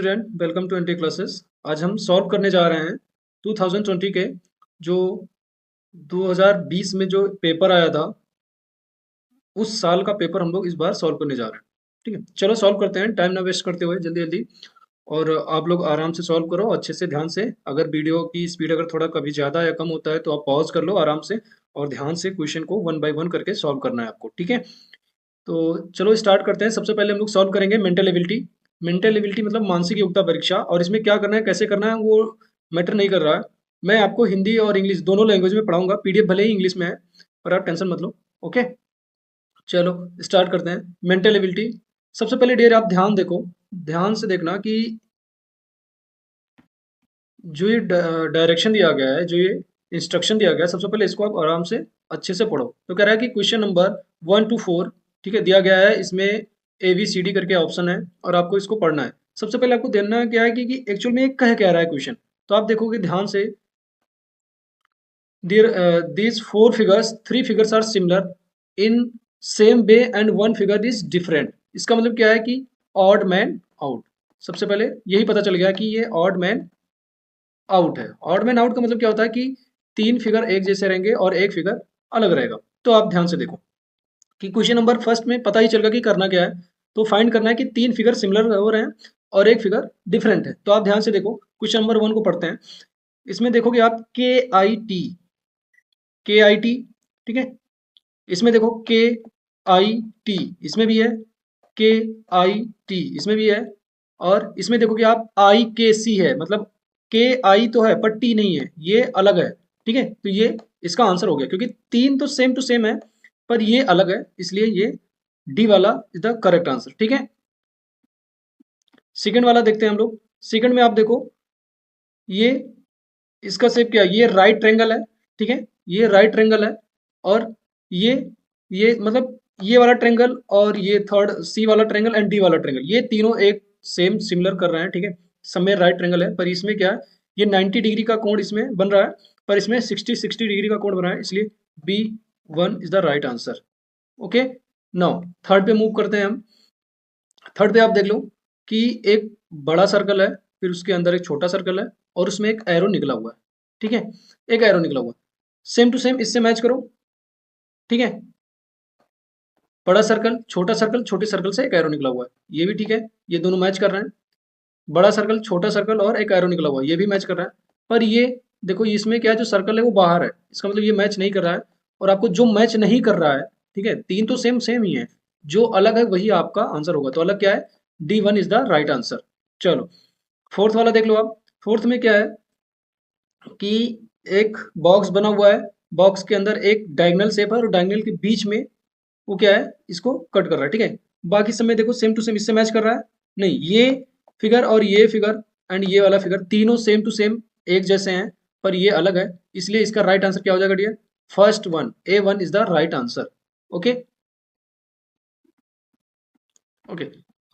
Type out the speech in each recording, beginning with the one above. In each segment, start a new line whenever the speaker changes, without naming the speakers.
Student, welcome to NT classes. आज हम solve करने जा रहे हैं 2020 के जो 2020 में जो पेपर आया था, उस साल का पेपर हम लोग इस बार सॉल्व करने जा रहे हैं। ठीक है, चलो सॉल्व करते हैं, टाइम ना वेस्ट करते हुए जल्दी जल्दी। और आप लोग आराम से सॉल्व करो, अच्छे से ध्यान से। अगर वीडियो की स्पीड अगर थोड़ा कभी ज़्यादा या कम होता है तो आप पॉज कर लो आराम से, और ध्यान से क्वेश्चन को वन बाय वन करके सॉल्व करना है आपको। ठीक है, तो चलो स्टार्ट करते हैं। सबसे पहले हम लोग सॉल्व करेंगे मेंटल एबिलिटी। मेंटल एबिलिटी मतलब मानसिक योग्यता परीक्षा, और इसमें क्या करना है कैसे करना है वो मैटर नहीं कर रहा है। मैं आपको हिंदी और इंग्लिश दोनों लैंग्वेज में पढ़ाऊंगा। पीडीएफ भले ही इंग्लिश में है, पर आप टेंशन मत लो। ओके, चलो स्टार्ट करते हैं। मेंटल एबिलिटी, सबसे पहले डियर आप ध्यान देखो, ध्यान से देखना कि जो ये डायरेक्शन दिया गया है, जो ये इंस्ट्रक्शन दिया गया है, सबसे पहले इसको आप आराम से अच्छे से पढ़ो। तो कह रहा है कि क्वेश्चन नंबर 1 to 4, ठीक है, दिया गया है। इसमें ABCD करके ऑप्शन है और आपको इसको पढ़ना है। सबसे पहले आपको देखना क्या है कि एक्चुअल में ये कह रहा है क्वेश्चन। तो आप देखोगे ध्यान से, these 4 figures, 3 figures are similar in same way and 1 figure is different। इसका मतलब क्या है कि ऑड मैन आउट। सबसे पहले यही पता चल गया कि ये ऑड मैन आउट है। ऑड मैन आउट का मतलब क्या होता है कि 3 फिगर एक जैसे रहेंगे और एक फिगर अलग रहेगा। तो आप ध्यान से देखो कि क्वेश्चन नंबर फर्स्ट में पता ही चल गया कि करना क्या है। तो फाइंड करना है कि 3 फिगर सिमिलर हो रहे हैं और एक फिगर डिफरेंट है। तो आप ध्यान से देखो, क्वेश्चन नंबर 1 को पढ़ते हैं। इसमें देखोगे आप के आई टी, ठीक है। इसमें देखो KIT, इसमें भी है KIT, इसमें भी है। और इसमें देखोगे आप IKC है, मतलब KI तो है पर T नहीं है, ये अलग है। ठीक है, तो ये इसका आंसर हो गया, क्योंकि तीन तो सेम टू सेम है पर ये अलग है, इसलिए ये डी वाला इज द करेक्ट आंसर। ठीक है, सेकंड वाला देखते हैं हम लोग। सेकंड में आप देखो, ये इसका शेप क्या है, ये राइट ट्रायंगल है। ठीक है, ये राइट ट्रायंगल है। और ये ये मतलब ये वाला ट्रायंगल और ये थर्ड सी वाला ट्रायंगल एंड डी वाला ट्रायंगल, ये तीनों एक सेम सिमिलर कर रहे हैं। ठीक है, सब में राइट ट्रायंगल है, पर इसमें क्या है, ये 90 डिग्री का कोण इसमें बन रहा है, पर इसमें 60 डिग्री का कोण बन रहा है, इसलिए B1 is the right answer. Okay, now third पे मूव करते हैं हम। थर्ड पे आप देख लो कि एक बड़ा सर्कल है, फिर उसके अंदर एक छोटा सर्कल है और उसमें एक एरो निकला हुआ है। ठीक है, एक एरो निकला हुआ है, सेम टू सेम इससे मैच करो। ठीक है, बड़ा सर्कल छोटा सर्कल, छोटे सर्कल से एक एरो निकला हुआ है, ये भी ठीक है, ये दोनों मैच कर रहे हैं। बड़ा सर्कल छोटा सर्कल और एक एरो निकला हुआ है, ये भी मैच कर रहा है। पर ये देखो इसमें क्या है, जो सर्कल है वो बाहर है, इसका मतलब ये मैच नहीं कर रहा है। और आपको जो मैच नहीं कर रहा है, ठीक है, तीन तो सेम सेम ही है, जो अलग है वही आपका आंसर होगा। तो अलग क्या है, D1 is the right answer. चलो फोर्थ वाला देख लो आप। फोर्थ में क्या है कि एक बॉक्स बना हुआ है, बॉक्स के अंदर एक डायगोनल शेप है और डायगोनल के बीच में वो क्या है, इसको कट कर रहा है। ठीक है, बाकी सब में देखो सेम टू सेम इससे मैच कर रहा है। नहीं, ये फिगर और ये फिगर एंड ये वाला फिगर तीनों सेम टू सेम एक जैसे हैं, पर ये अलग है, इसलिए इसका राइट आंसर क्या हो जाएगा dear, first one, A1 is the right answer. Okay okay,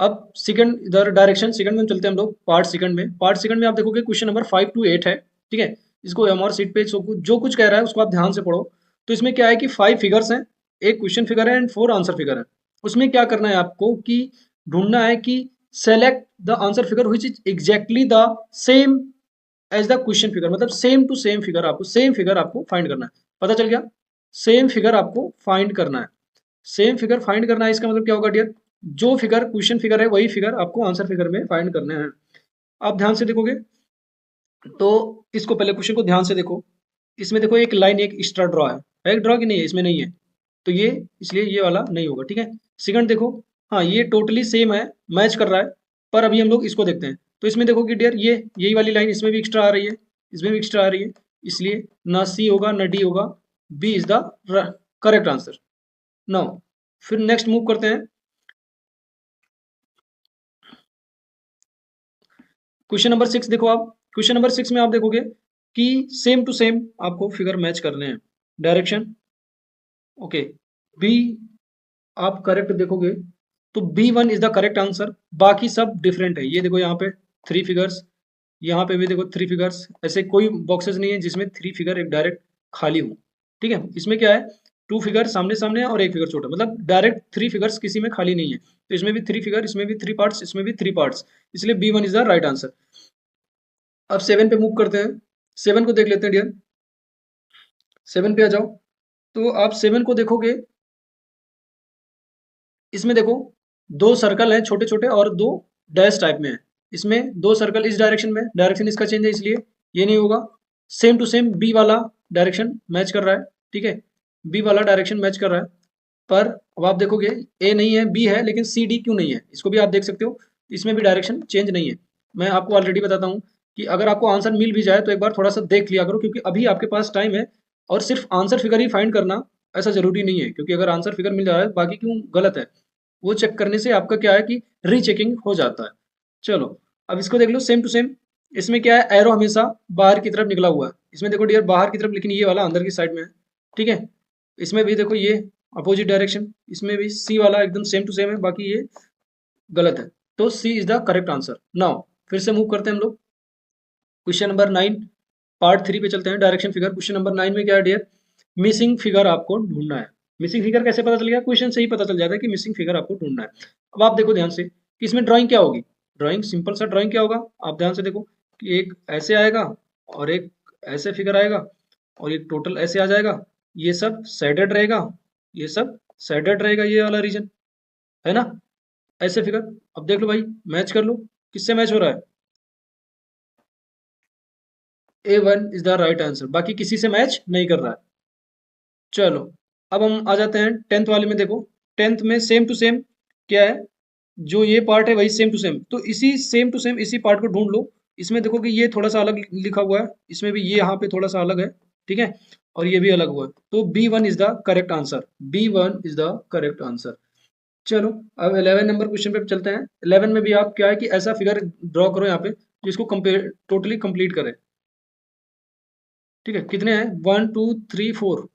अब सेकंड इधर डायरेक्शन, सेकंड में चलते हैं हम लोग पार्ट सेकंड में। पार्ट सेकंड में आप देखोगे क्वेश्चन नंबर 5 to 8 है। ठीक है, इसको एमआर सीट पे जो कुछ कह रहा है उसको आप ध्यान से पढ़ो। तो इसमें क्या है कि 5 फिगर्स हैं, एक क्वेश्चन फिगर है एंड 4 आंसर फिगर है। उसमें क्या करना है आपको कि ढूंढना है कि select the answer figure which is exactly the same as the question figure, मतलब सेम टू सेम फिगर, आपको सेम फिगर आपको फाइंड करना है। पता चल गया, सेम फिगर आपको फाइंड करना है। सेम फिगर फाइंड करना है, इसका मतलब क्या होगा डियर, जो फिगर क्वेश्चन फिगर है वही फिगर आपको आंसर फिगर में फाइंड करने हैं। आप ध्यान से देखोगे तो इसको पहले क्वेश्चन को ध्यान से देखो। इसमें देखो एक लाइन एक एक्स्ट्रा ड्रॉ है, एक ड्रॉ की नहीं है, इसमें नहीं है, तो ये इसलिए ये वाला नहीं होगा। ठीक है, सेकंड देखो, हाँ ये टोटली सेम है, मैच कर रहा है। पर अभी हम लोग इसको देखते हैं। तो इसमें देखो कि डियर ये यही वाली लाइन इसमें भी एक्स्ट्रा आ रही है, इसमें भी एक्स्ट्रा आ रही है, इसलिए ना सी होगा ना डी होगा, B is the correct answer. Now फिर नेक्स्ट मूव करते हैं। क्वेश्चन नंबर 6 देखो आप। क्वेश्चन नंबर 6 में आप देखोगे कि सेम टू सेम आपको फिगर मैच करने हैं। डायरेक्शन ओके, बी आप करेक्ट देखोगे तो B1 is the correct answer. बाकी सब डिफरेंट है, ये देखो यहाँ पे 3 फिगर्स, यहाँ पे भी देखो 3 फिगर्स, ऐसे कोई बॉक्सेस नहीं है जिसमें 3 फिगर एक डायरेक्ट खाली हो। ठीक है, इसमें क्या है 2 फिगर सामने सामने है और 1 फिगर छोटा, मतलब डायरेक्ट 3 फिगर्स किसी में खाली नहीं है। तो इसमें भी 3 फिगर, इसमें भी 3 पार्ट्स, इसमें भी 3 पार्ट्स, इसलिए B1 is the right answer. अब 7 पे मूव करते हैं, 7 को देख लेते हैं डियर। 7 पे आ जाओ। तो आप 7 को देखोगे, इसमें देखो 2 सर्कल हैं छोटे छोटे और 2 डैश टाइप में है। इसमें 2 सर्कल इस डायरेक्शन में, डायरेक्शन इसका चेंज है इसलिए ये नहीं होगा। सेम टू सेम बी वाला डायरेक्शन मैच कर रहा है, ठीक है, बी वाला डायरेक्शन मैच कर रहा है। पर अब आप देखोगे ए नहीं है, बी है, लेकिन सी डी क्यों नहीं है, इसको भी आप देख सकते हो, इसमें भी डायरेक्शन चेंज नहीं है। मैं आपको ऑलरेडी बताता हूँ कि अगर आपको आंसर मिल भी जाए तो एक बार थोड़ा सा देख लिया करो, क्योंकि अभी आपके पास टाइम है, और सिर्फ आंसर फिगर ही फाइंड करना ऐसा जरूरी नहीं है, क्योंकि अगर आंसर फिगर मिल जा रहा है बाकी क्यों गलत है, वो चेक करने से आपका क्या है कि रीचेकिंग हो जाता है। चलो अब इसको देख लो सेम टू सेम। इसमें क्या है, एरो हमेशा बाहर की तरफ निकला हुआ है, इसमें देखो डियर बाहर की तरफ, लेकिन ये वाला अंदर की साइड में है, ठीक है। इसमें भी देखो ये अपोजिट डायरेक्शन, इसमें भी सी वाला एकदम सेम टू सेम है, बाकी ये गलत है। तो C is the correct answer. Now फिर से मूव करते हैं हम लोग क्वेश्चन नंबर 9 पार्ट 3 पे चलते हैं, डायरेक्शन फिगर। क्वेश्चन नंबर 9 में क्या है डियर, मिसिंग फिगर आपको ढूंढना है। मिसिंग फिगर कैसे पता चल गया, क्वेश्चन से ही पता चल जाता है कि मिसिंग फिगर आपको ढूंढना है। अब आप देखो ध्यान से कि इसमें ड्राइंग क्या होगी, ड्राइंग सिंपल सा ड्राइंग क्या होगा, आप ध्यान से देखो कि एक ऐसे आएगा और एक ऐसे फिगर आएगा और एक टोटल ऐसे आ जाएगा, ये सब सैडेड रहेगा, ये सब सैडेड रहेगा, ये वाला रीजन है ना, ऐसे फिगर। अब देख लो भाई, मैच कर लो, किससे मैच हो रहा है, A1 is the right answer, बाकी किसी से मैच नहीं कर रहा है। चलो अब हम आ जाते हैं 10th वाले में। देखो 10th में सेम टू सेम क्या है, जो ये पार्ट है वही सेम टू सेम, तो इसी सेम टू सेम इसी पार्ट को ढूंढ लो। इसमें देखो कि ये थोड़ा सा अलग लिखा हुआ है, इसमें भी ये यहाँ पे थोड़ा सा अलग है, ठीक है, और ये भी अलग हुआ है, तो B1 is the correct answer, B1 is the correct answer. चलो अब 11 नंबर क्वेश्चन पे चलते हैं। 11 में भी आप क्या है कि ऐसा फिगर ड्रॉ करो यहाँ पे जिसको कंप्लीट टोटली कंप्लीट करे, ठीक है। कितने हैं, 1 2 3 4,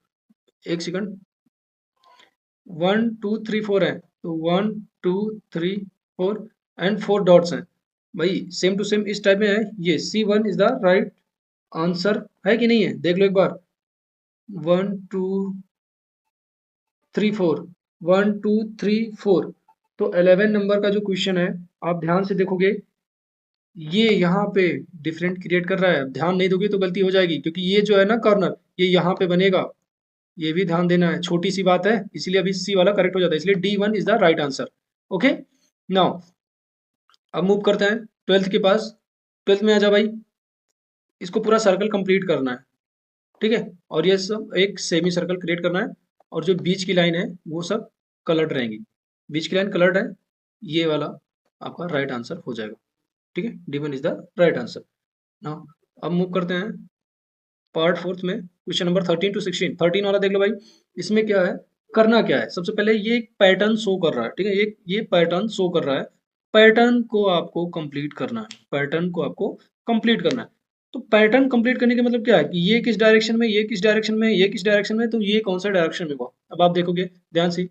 एक सेकंड, 1 2 3 4 है, तो 1 2 3 4 एंड 4 डॉट्स हैं। भाई सेम टू सेम इस टाइप में है, ये C1 is the right answer है कि नहीं है, देख लो एक बार। 1 2 3 4, 1 2 3 4, तो 11 नंबर का जो क्वेश्चन है, आप ध्यान से देखोगे ये यहाँ पे डिफरेंट क्रिएट कर रहा है, ध्यान नहीं दोगे तो गलती हो जाएगी, क्योंकि ये जो है ना कॉर्नर, ये यहाँ पे बनेगा, ये भी ध्यान देना है, छोटी सी बात है, इसलिए अभी सी वाला करेक्ट हो जाता है, इसलिए D1 is the right answer. Okay now अब मूव करते हैं 12th के पास। 12th में आ जा भाई, इसको पूरा सर्कल कंप्लीट करना है, ठीक है, और ये सब एक सेमी सर्कल क्रिएट करना है, और जो बीच की लाइन है वो सब कलर्ड रहेंगी, बीच की लाइन कलर्ड है, ये वाला आपका राइट आंसर हो जाएगा, ठीक है, D1 is the right answer. Now अब मूव करते हैं पार्ट 4 में, क्वेश्चन नंबर 13 टू 16। 13 वाला देख लो भाई, इसमें क्या है, करना क्या है, सबसे पहले ये एक पैटर्न शो कर रहा है, ठीक है, ये पैटर्न शो कर रहा है, पैटर्न को आपको कंप्लीट करना है, पैटर्न को आपको कंप्लीट करना है। तो पैटर्न कंप्लीट करने का मतलब क्या है कि ये किस डायरेक्शन में, ये किस डायरेक्शन में, ये किस डायरेक्शन में, तो ये कौन सा डायरेक्शन में होगा। अब आप देखोगे ध्यान से,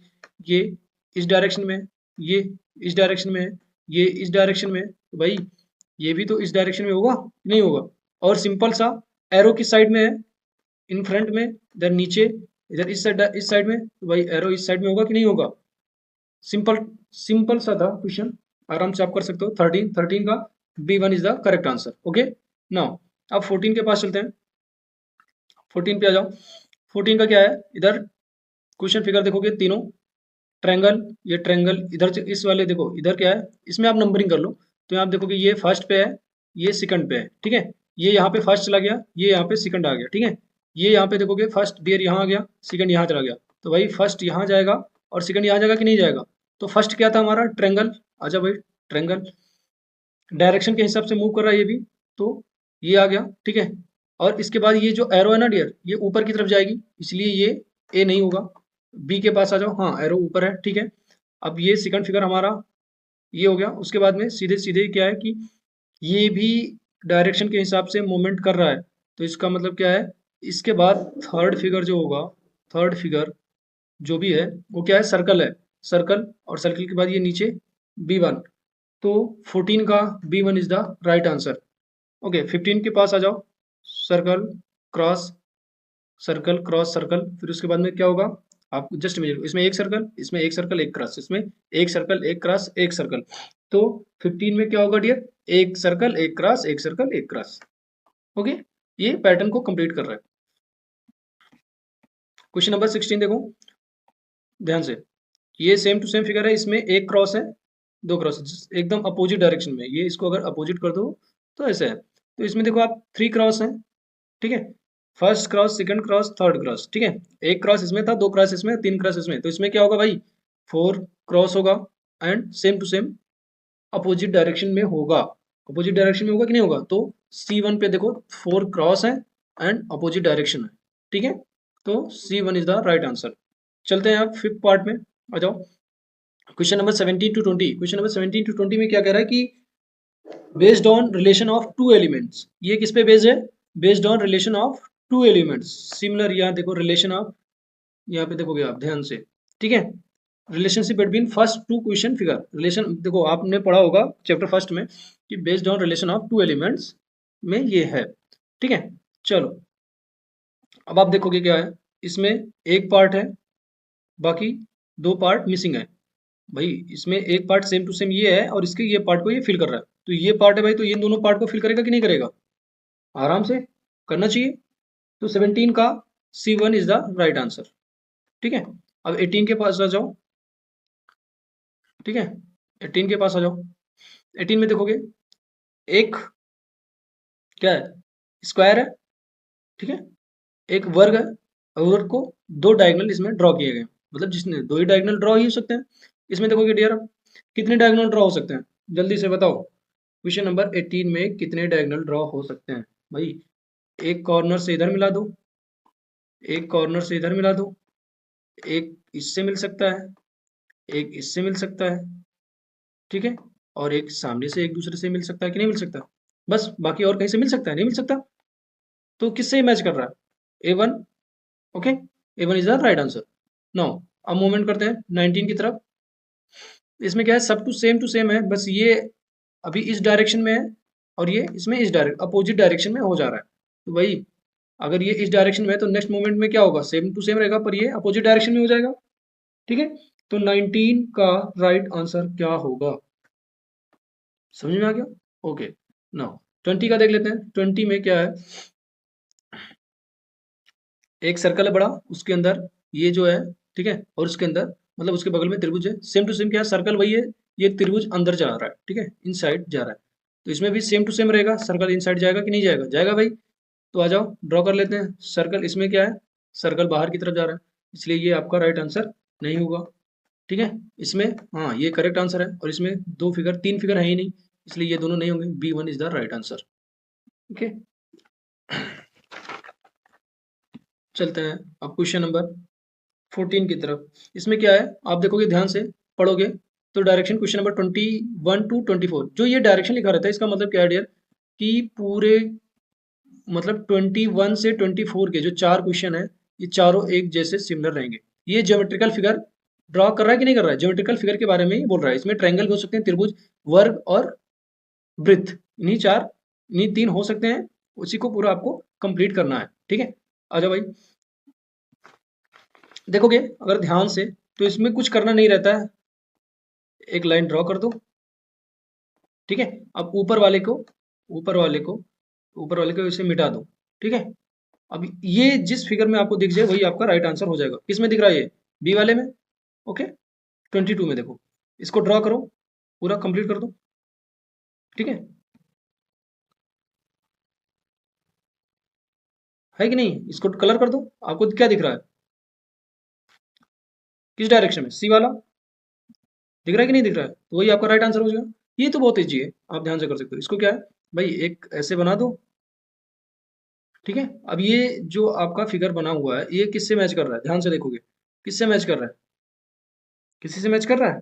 ये इस डायरेक्शन में, ये इस डायरेक्शन में, ये इस डायरेक्शन में, तो भाई ये भी तो इस डायरेक्शन में होगा, नहीं होगा। और सिंपल सा एरो किस साइड में है, इन फ्रंट में, इधर नीचे, इधर इस साइड में, तो भाई एरो इस साइड में होगा कि नहीं होगा। सिंपल सिंपल सा था क्वेश्चन, आराम से आप कर सकते हो। 13 का B1 is the correct answer. Okay now अब 14 के पास चलते हैं, 14 पे आ जाओ। 14 का क्या है, इधर क्वेश्चन फिगर देखोगे तीनों ट्रायंगल, ये ट्रायंगल इधर इस वाले देखो, इधर क्या है, इसमें आप नंबरिंग कर लो, तो आप देखोगे ये फर्स्ट पे है, ये सेकंड पे है, ठीक है, ये यहाँ पे फर्स्ट चला गया, ये यहाँ पे सेकंड आ गया, ठीक है, ये यहाँ पे देखोगे फर्स्ट डियर यहाँ आ गया, सेकंड यहाँ चला गया, तो भाई फर्स्ट यहाँ जाएगा और सेकंड यहाँ जाएगा कि नहीं जाएगा। तो फर्स्ट क्या था हमारा, ट्रायंगल, आजा भाई ट्रायंगल, डायरेक्शन के हिसाब से मूव कर रहा है ये भी, तो ये आ गया, ठीक है। और इसके बाद ये जो एरो है ना डियर, ये ऊपर की तरफ जाएगी, इसलिए ये ए नहीं होगा। बी के पास आ जाओ, हाँ एरो ऊपर है, ठीक है। अब ये सेकंड फिगर हमारा ये हो गया, उसके बाद में सीधे सीधे क्या है कि ये भी डायरेक्शन के हिसाब से मूवमेंट कर रहा है, तो इसका मतलब क्या है, इसके बाद थर्ड फिगर जो होगा, थर्ड फिगर जो भी है वो क्या है, सर्कल है, सर्कल, और सर्कल के बाद ये नीचे B1, तो 14 का B1 is the right answer. Okay 15 के पास आ जाओ, circle cross circle cross circle, फिर उसके बाद में क्या होगा, आप जस्ट इमेजिन, इसमें एक सर्कल, इसमें एक सर्कल, एक क्रॉस, इसमें एक सर्कल, एक क्रॉस, एक सर्कल। तो 15 में क्या होगा डियर? एक सर्कल, एक क्रॉस, एक सर्कल, एक क्रॉस। ओके, ये पैटर्न को कंप्लीट कर रहा है। क्वेश्चन नंबर 16 देखो ध्यान से। ये सेम टू सेम फिगर है, इसमें एक क्रॉस है, दो क्रॉस एकदम अपोजिट डायरेक्शन में। ये इसको अगर अपोजिट कर दो तो ऐसे है। तो इसमें देखो आप 3 क्रॉस हैं, ठीक है। First cross, second cross, third cross, ठीक है। एक क्रॉस इसमें था, दो क्रॉस इसमें, तीन क्रॉस इसमें। तो इसमें क्या होगा भाई? 4 क्रॉस होगा and same to same opposite direction में होगा। अपोजिट डायरेक्शन में होगा कि नहीं होगा? तो C1 पे देखो 4 क्रॉस है एंड अपोजिट डायरेक्शन है, ठीक है। तो C1 is the right answer. चलते हैं आप फिफ्थ पार्ट में, आ जाओ। Question number 17 to 20। Question number 17 to 20 में क्या कह रहा है कि based on relation of two elements. ये किस पे बेस्ड है? Based on relation of two elements. Similar, यहाँ देखो रिलेशन ऑफ, यहाँ पे देखोगे आप ध्यान से, ठीक है। Relationship between first two question figure. Relation देखो आपने पढ़ा होगा चैप्टर फर्स्ट में कि based on relation of two elements में ये है, ठीक है। चलो अब आप देखोगे क्या है, इसमें एक पार्ट है, बाकी दो पार्ट मिसिंग है। भाई इसमें एक पार्ट सेम टू सेम ये है और इसके ये पार्ट को ये फिल कर रहा है। तो ये पार्ट है भाई, तो ये दोनों पार्ट को फिल करेगा कि नहीं करेगा? आराम से करना चाहिए। तो 17 का C1 is the right answer, ठीक है। अब 18 के पास आ जाओ, ठीक है। 18 के पास आ जाओ। 18 में देखोगे एक क्या है? स्क्वायर है, ठीक है। एक वर्ग है और वर्ग को दो डायगोनल इसमें ड्रॉ किए गए, मतलब जिसने दो ही डायगोनल ड्रॉ ही हो सकते हैं। इसमें देखोगे डियर कितने डायगोनल ड्रॉ हो सकते हैं? जल्दी से बताओ। क्वेश्चन नंबर 18 में कितने डायगोनल ड्रॉ हो सकते हैं भाई? एक कॉर्नर से इधर मिला दो, एक कॉर्नर से इधर मिला दो, एक इससे मिल सकता है, एक इससे मिल सकता है, ठीक है। और एक सामने से एक दूसरे से मिल सकता है कि नहीं मिल सकता? बस, बाकी और कहीं से मिल सकता है? नहीं मिल सकता। तो किससे मैच कर रहा है? A1, okay. A1 is the right answer. Now अब मूवमेंट करते हैं 19 की तरफ। इसमें क्या है, सब टू सेम है, बस ये अभी इस डायरेक्शन में है और ये इसमें इस डायरेक्शन अपोजिट डायरेक्शन में हो जा रहा है। तो भाई अगर ये इस डायरेक्शन में है तो नेक्स्ट मोमेंट में क्या होगा? सेम टू सेम रहेगा, पर ये अपोजिट डायरेक्शन में हो जाएगा, ठीक है। तो 19 का राइट आंसर क्या होगा? समझ में आ गया? ओके। नाउ 20 का देख लेते हैं। 20 में क्या है, एक सर्कल है बड़ा, उसके अंदर ये जो है, ठीक है, और उसके अंदर मतलब उसके बगल में त्रिभुज है। सेम टू सेम क्या है, सर्कल वही है, ये त्रिभुज अंदर जा रहा है, ठीक है, इन साइड जा रहा है। तो इसमें भी सेम टू सेम रहेगा, सर्कल इन साइड जाएगा कि नहीं जाएगा? जाएगा भाई। तो आ जाओ ड्रॉ कर लेते हैं। सर्कल इसमें क्या है, सर्कल बाहर की तरफ जा रहा है, इसलिए ये आपका राइट आंसर नहीं होगा, ठीक है। इसमें हाँ ये करेक्ट आंसर है, और इसमें दो फिगर तीन फिगर है ही नहीं, इसलिए ये दोनों नहीं होंगे। B1 is the right answer, okay. चलते हैं अब क्वेश्चन नंबर 14 की तरफ। इसमें क्या है, आप देखोगे ध्यान से पढ़ोगे तो डायरेक्शन क्वेश्चन नंबर 21 टू 24, जो ये डायरेक्शन लिखा रहता है इसका मतलब क्या है डियर, कि पूरे मतलब 21 से 24 के जो चार क्वेश्चन है, ये चारों एक जैसे सिमिलर रहेंगे। ये ज्योमेट्रिकल फिगर ड्रॉ कर रहा है कि नहीं कर रहा है? ज्योमेट्रिकल फिगर के बारे में ही बोल रहा है। इसमें ट्रायंगल भी हो सकते हैं, त्रिभुज, वर्ग और वृत्त, इन्हीं चार, इन्हीं तीन हो सकते हैं। उसी को पूरा आपको कंप्लीट करना है, ठीक है। आ जाओ भाई, देखोगे अगर ध्यान से तो इसमें कुछ करना नहीं रहता है, एक लाइन ड्रॉ कर दो, ठीक है। अब ऊपर वाले को ऊपर वाले को इसे मिटा दो, ठीक है। अब ये जिस फिगर में आपको दिख जाए वही आपका राइट आंसर हो जाएगा। किस में दिख रहा है ये? बी वाले में, ओके। 22 में देखो, इसको ड्रॉ करो, पूरा कंप्लीट कर दो, ठीक है कि नहीं? इसको कलर कर दो, आपको क्या दिख रहा है? किस डायरेक्शन में? सी वाला दिख रहा है कि नहीं दिख रहा है? तो वही आपका राइट आंसर हो जाएगा। ये तो बहुत ईजी है, आप ध्यान से कर सकते हो। इसको क्या है भाई, एक ऐसे बना दो, ठीक है। अब ये जो आपका फिगर बना हुआ है ये किससे मैच कर रहा है? ध्यान से देखोगे किससे मैच कर रहा है? किसी से मैच कर रहा है?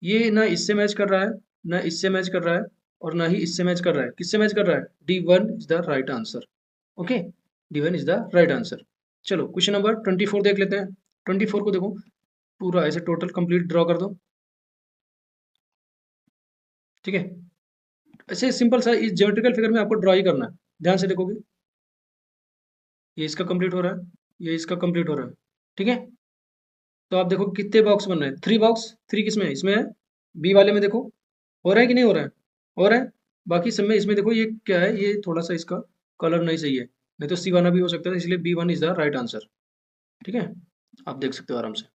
ये ना इससे मैच कर रहा है, ना इससे मैच कर रहा है, और ना ही इससे मैच कर रहा है। किससे मैच कर रहा है? D1 is the right answer, okay. D1 is the right answer. चलो क्वेश्चन नंबर 24 देख लेते हैं। 24 को देखो, पूरा ऐसे टोटल कंप्लीट ड्रॉ कर दो, ठीक है। ऐसे सिंपल सा इस ज्योमेट्रिकल फिगर में आपको ड्रॉ ही करना है। ध्यान से देखोगे, ये इसका कंप्लीट हो रहा है, ये इसका कंप्लीट हो रहा है, ठीक है। तो आप देखो कितने बॉक्स बन रहे हैं, 3 बॉक्स। 3 किस में है, इसमें है, बी वाले में देखो हो रहा है कि नहीं हो रहा है, हो रहा है। बाकी सब में इसमें देखो ये क्या है, ये थोड़ा सा इसका कलर नहीं सही है, नहीं तो सी वाला भी हो सकता है, इसलिए B one is the right answer. ठीक है, आप देख सकते हो आराम से।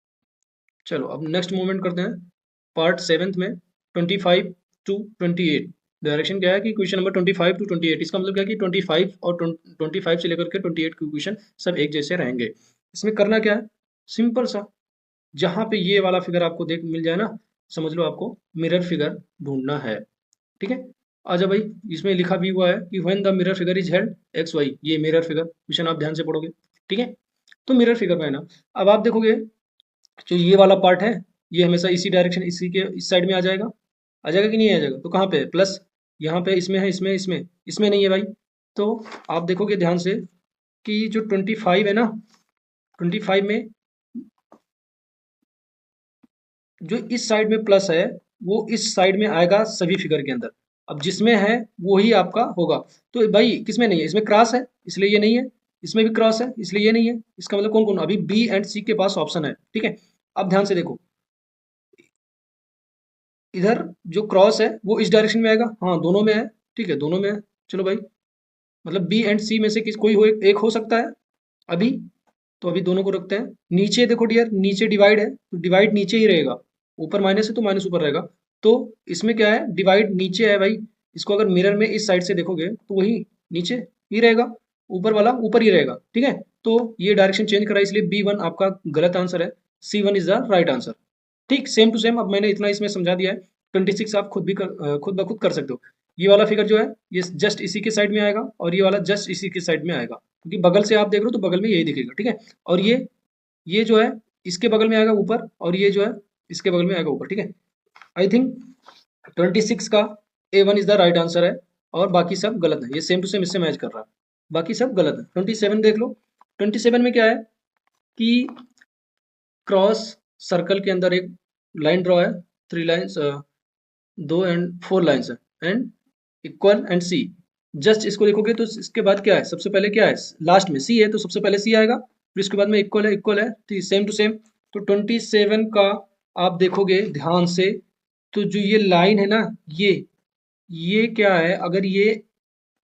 चलो अब नेक्स्ट मूवमेंट करते हैं पार्ट 7th में, 25 to 28। डायरेक्शन क्या है कि क्वेश्चन नंबर 25 to 28, इसका मतलब क्या है कि 25 और 25 से लेकर के 28 के क्वेश्चन सब एक जैसे रहेंगे। इसमें करना क्या है, सिंपल सा, जहाँ पे ये वाला फिगर आपको देख मिल जाए ना, समझ लो आपको मिरर फिगर ढूंढना है। ठीक है, आजा भाई, इसमें लिखा भी हुआ है कि when the mirror figure is held X Y, ये मिरर फिगर क्वेश्चन आप ध्यान से पढ़ोगे। ठीक है, तो मिरर फिगर में है ना, अब आप देखोगे जो ये वाला पार्ट है, ये हमेशा इसी डायरेक्शन, इसी के इस साइड में आ जाएगा कि नहीं आ जाएगा, तो कहाँ पे है प्लस, यहाँ पे इसमें है, इसमें नहीं है भाई। तो आप देखोगे ध्यान से कि जो 25 है ना, 25 में जो इस साइड में प्लस है, वो इस साइड में आएगा सभी फिगर के अंदर। अब जिसमें है वो ही आपका होगा। तो भाई किसमें नहीं है, इसमें क्रॉस है इसलिए ये नहीं है, इसमें भी क्रॉस है इसलिए ये नहीं है। इसका मतलब कौन कौन, अभी बी एंड सी के पास ऑप्शन है। ठीक है, अब ध्यान से देखो, इधर जो क्रॉस है वो इस डायरेक्शन में आएगा, हाँ दोनों में है। ठीक है, दोनों में है, चलो भाई, मतलब बी एंड सी में से किस कोई हो, एक हो सकता है अभी। तो अभी दोनों को रखते हैं। नीचे देखो डियर, नीचे डिवाइड है तो डिवाइड नीचे ही रहेगा, ऊपर माइनस है तो माइनस ऊपर रहेगा। तो इसमें क्या है, डिवाइड नीचे है भाई। इसको अगर मिरर में इस साइड से देखोगे तो वही नीचे ही रहेगा, ऊपर वाला ऊपर ही रहेगा। ठीक है, तो ये डायरेक्शन चेंज करा, इसलिए बी वन आपका गलत आंसर है, C one is the right answer. ठीक, सेम टू सेम, अब मैंने इतना इसमें समझा दिया है। 26 आप खुद भी खुद ब खुद कर सकते हो। ये वाला फिगर जो है ये जस्ट इसी के साइड में आएगा, और ये वाला जस्ट इसी के साइड में आएगा, क्योंकि बगल से आप देख रहे हो तो बगल में यही दिखेगा। ठीक है, और ये जो है इसके बगल में आएगा ऊपर, और ये जो है इसके बगल में आएगा ऊपर। ठीक है, आई थिंक 26 का A1 is the right answer है, और बाकी सब गलत है। ये सेम टू सेम इससे मैच कर रहा है, बाकी सब गलत है। 27 देख लो, 27 में क्या है कि क्रॉस सर्कल के अंदर एक लाइन ड्रॉ है, 3 लाइन्स, 2 एंड 4 लाइन्स है, and equal and C. Just इसको देखोगे तो इसके बाद क्या है, सबसे पहले क्या है, लास्ट में सी है तो सबसे पहले सी आएगा, फिर इसके बाद में इक्वल है, तो सेम टू सेम। तो 27 का आप देखोगे ध्यान से, तो जो ये लाइन है ना, ये क्या है, अगर ये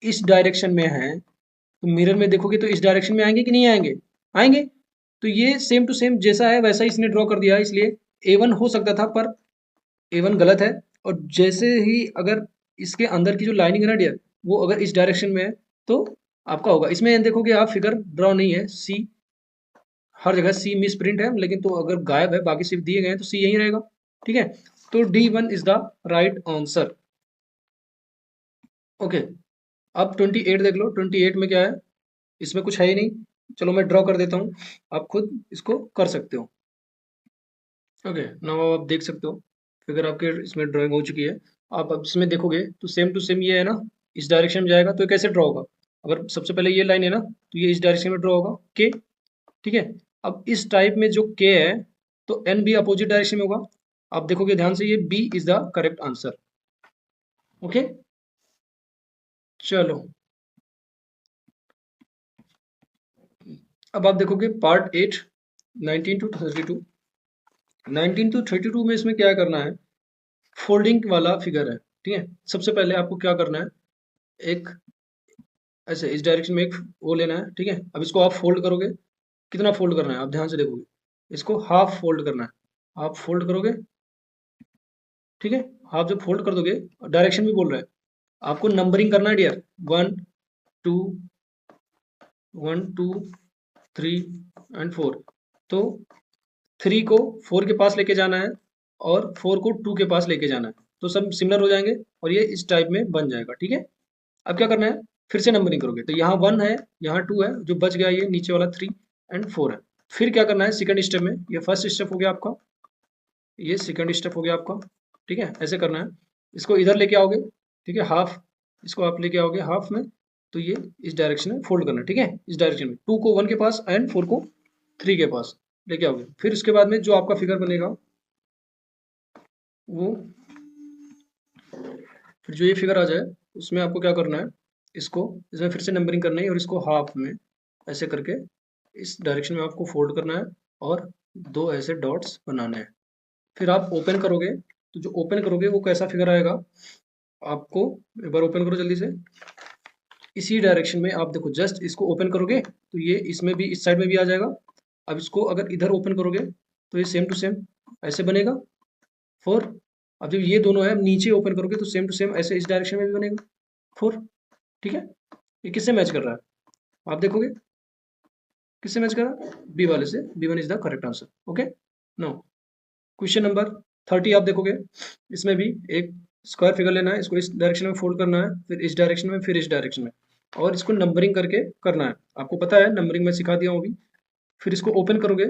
इस डायरेक्शन में है तो मिरर में देखोगे तो इस डायरेक्शन में आएंगे कि नहीं आएंगे, आएंगे। तो ये सेम टू सेम जैसा है वैसा ही इसने ड्रॉ कर दिया, इसलिए A1 हो सकता था, पर A1 गलत है। और जैसे ही अगर इसके अंदर की जो लाइनिंग है ना डियर, वो अगर इस डायरेक्शन में है तो आपका होगा। इसमें देखोगे आप फिगर ड्रॉ नहीं है, सी हर जगह सी मिस प्रिंट है, लेकिन तो अगर गायब है बाकी सिर्फ दिए गए हैं तो सी यही रहेगा। ठीक है, तो D1 is the right answer. Okay, अब 28 देख लो, 28 में क्या है, इसमें कुछ है ही नहीं। चलो मैं ड्रॉ कर देता हूँ, आप खुद इसको कर सकते हो। ओके, नाउ आप देख सकते हो फिगर आपके इसमें ड्राइंग हो चुकी है। आप अब इसमें देखोगे तो सेम टू सेम ये है ना, इस डायरेक्शन में जाएगा तो ये कैसे ड्रॉ होगा, अगर सबसे पहले ये लाइन है ना तो ये इस डायरेक्शन में ड्रॉ होगा के। ठीक है, अब इस टाइप में जो के है तो एन भी अपोजिट डायरेक्शन में होगा। आप देखोगे ध्यान से, ये B is the correct answer. Okay, चलो अब आप देखोगे पार्ट 8, 19 to 32। 19 to 32 में इसमें क्या करना है, फोल्डिंग वाला फिगर है। ठीक है, सबसे पहले आपको क्या करना है, एक ऐसे इस डायरेक्शन में एक वो लेना है। ठीक है, अब इसको आप फोल्ड करोगे, कितना फोल्ड करना है आप ध्यान से देखोगे, इसको हाफ फोल्ड करना है, हाफ फोल्ड करोगे। ठीक है, हाफ जब फोल्ड कर दोगे, डायरेक्शन भी बोल रहा है, आपको नंबरिंग करना है डियर, 1 2 1 2 3 एंड 4। तो 3 को 4 के पास लेके जाना है, और 4 को 2 के पास लेके जाना है, तो सब सिमिलर हो जाएंगे और ये इस टाइप में बन जाएगा। ठीक है, अब क्या करना है, फिर से नंबरिंग करोगे, तो यहाँ 1 है, यहाँ 2 है, जो बच गया ये नीचे वाला 3 एंड 4 है। फिर क्या करना है सेकंड स्टेप में, ये फर्स्ट स्टेप हो गया आपका, ये सेकंड स्टेप हो गया आपका। ठीक है, ऐसे करना है, इसको इधर लेके आओगे। ठीक है, हाफ, इसको आप लेके आओगे हाफ में, तो ये इस डायरेक्शन में फोल्ड करना है। ठीक है, इस डायरेक्शन में 2 को 1 के पास एंड 4 को 3 के पास लेके आओगे। फिर उसके बाद में जो आपका फिगर बनेगा वो, फिर जो ये फिगर आ जाए उसमें आपको क्या करना है, इसको इसमें फिर से नंबरिंग करना है, और इसको हाफ में ऐसे करके इस डायरेक्शन में आपको फोल्ड करना है, और दो ऐसे डॉट्स बनाने हैं। फिर आप ओपन करोगे, तो जो ओपन करोगे वो कैसा फिगर आएगा आपको, एक बार ओपन करो जल्दी से। इसी डायरेक्शन में आप देखो, जस्ट इसको ओपन करोगे तो ये इसमें भी, इस साइड में भी आ जाएगा। अब इसको अगर इधर ओपन करोगे तो ये सेम टू सेम ऐसे बनेगा 4। अब जब ये दोनों है नीचे ओपन करोगे तो सेम टू सेम ऐसे इस डायरेक्शन में भी बनेगा 4। ठीक है, ये किससे मैच कर रहा है आप देखोगे, किससे मैच कर रहा है, बी वाले से। B1 is the correct answer. Okay, no question number 30 आप देखोगे, इसमें भी एक स्क्वायर फिगर लेना है, इसको इस डायरेक्शन में फोल्ड करना है, फिर इस डायरेक्शन में, फिर इस डायरेक्शन में, और इसको नंबरिंग करके करना है। आपको पता है नंबरिंग में सिखा दिया हूँ अभी। फिर इसको ओपन करोगे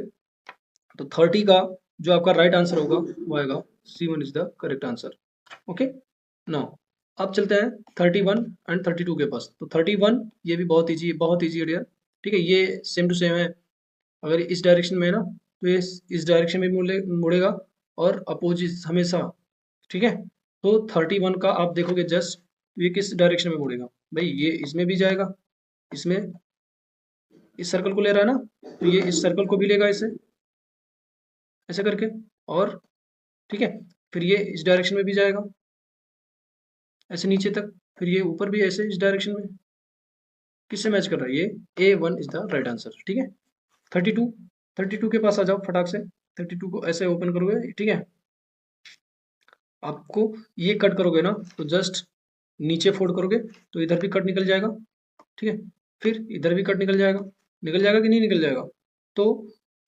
तो 30 का जो आपका राइट आंसर होगा वो आएगा C1 is the correct answer. Okay, now अब चलते हैं 31 एंड 32 के पास। तो 31 ये भी बहुत ईजी है डियर। ठीक है, ये सेम टू सेम है। अगर इस डायरेक्शन में है ना, तो ये इस डायरेक्शन में मुड़ेगा और अपोजिट हमेशा। ठीक है, तो 31 का आप देखोगे जस्ट, ये किस डायरेक्शन में मुड़ेगा भाई, ये इसमें भी जाएगा, इसमें इस सर्कल को ले रहा है ना, तो ये इस सर्कल को भी लेगा ऐसे, ऐसे करके, और ठीक है, फिर ये इस डायरेक्शन में भी जाएगा ऐसे नीचे तक, फिर ये ऊपर भी ऐसे इस डायरेक्शन में। किससे मैच कर रहा है ये, A1 is the right answer. ठीक है, 32, 32 के पास आ जाओ फटाक से। 32 को ऐसे ओपन करोगे, ठीक है, आपको ये कट करोगे ना तो जस्ट नीचे फोल्ड करोगे तो इधर भी कट निकल जाएगा। ठीक है, फिर इधर भी कट निकल जाएगा कि नहीं निकल जाएगा। तो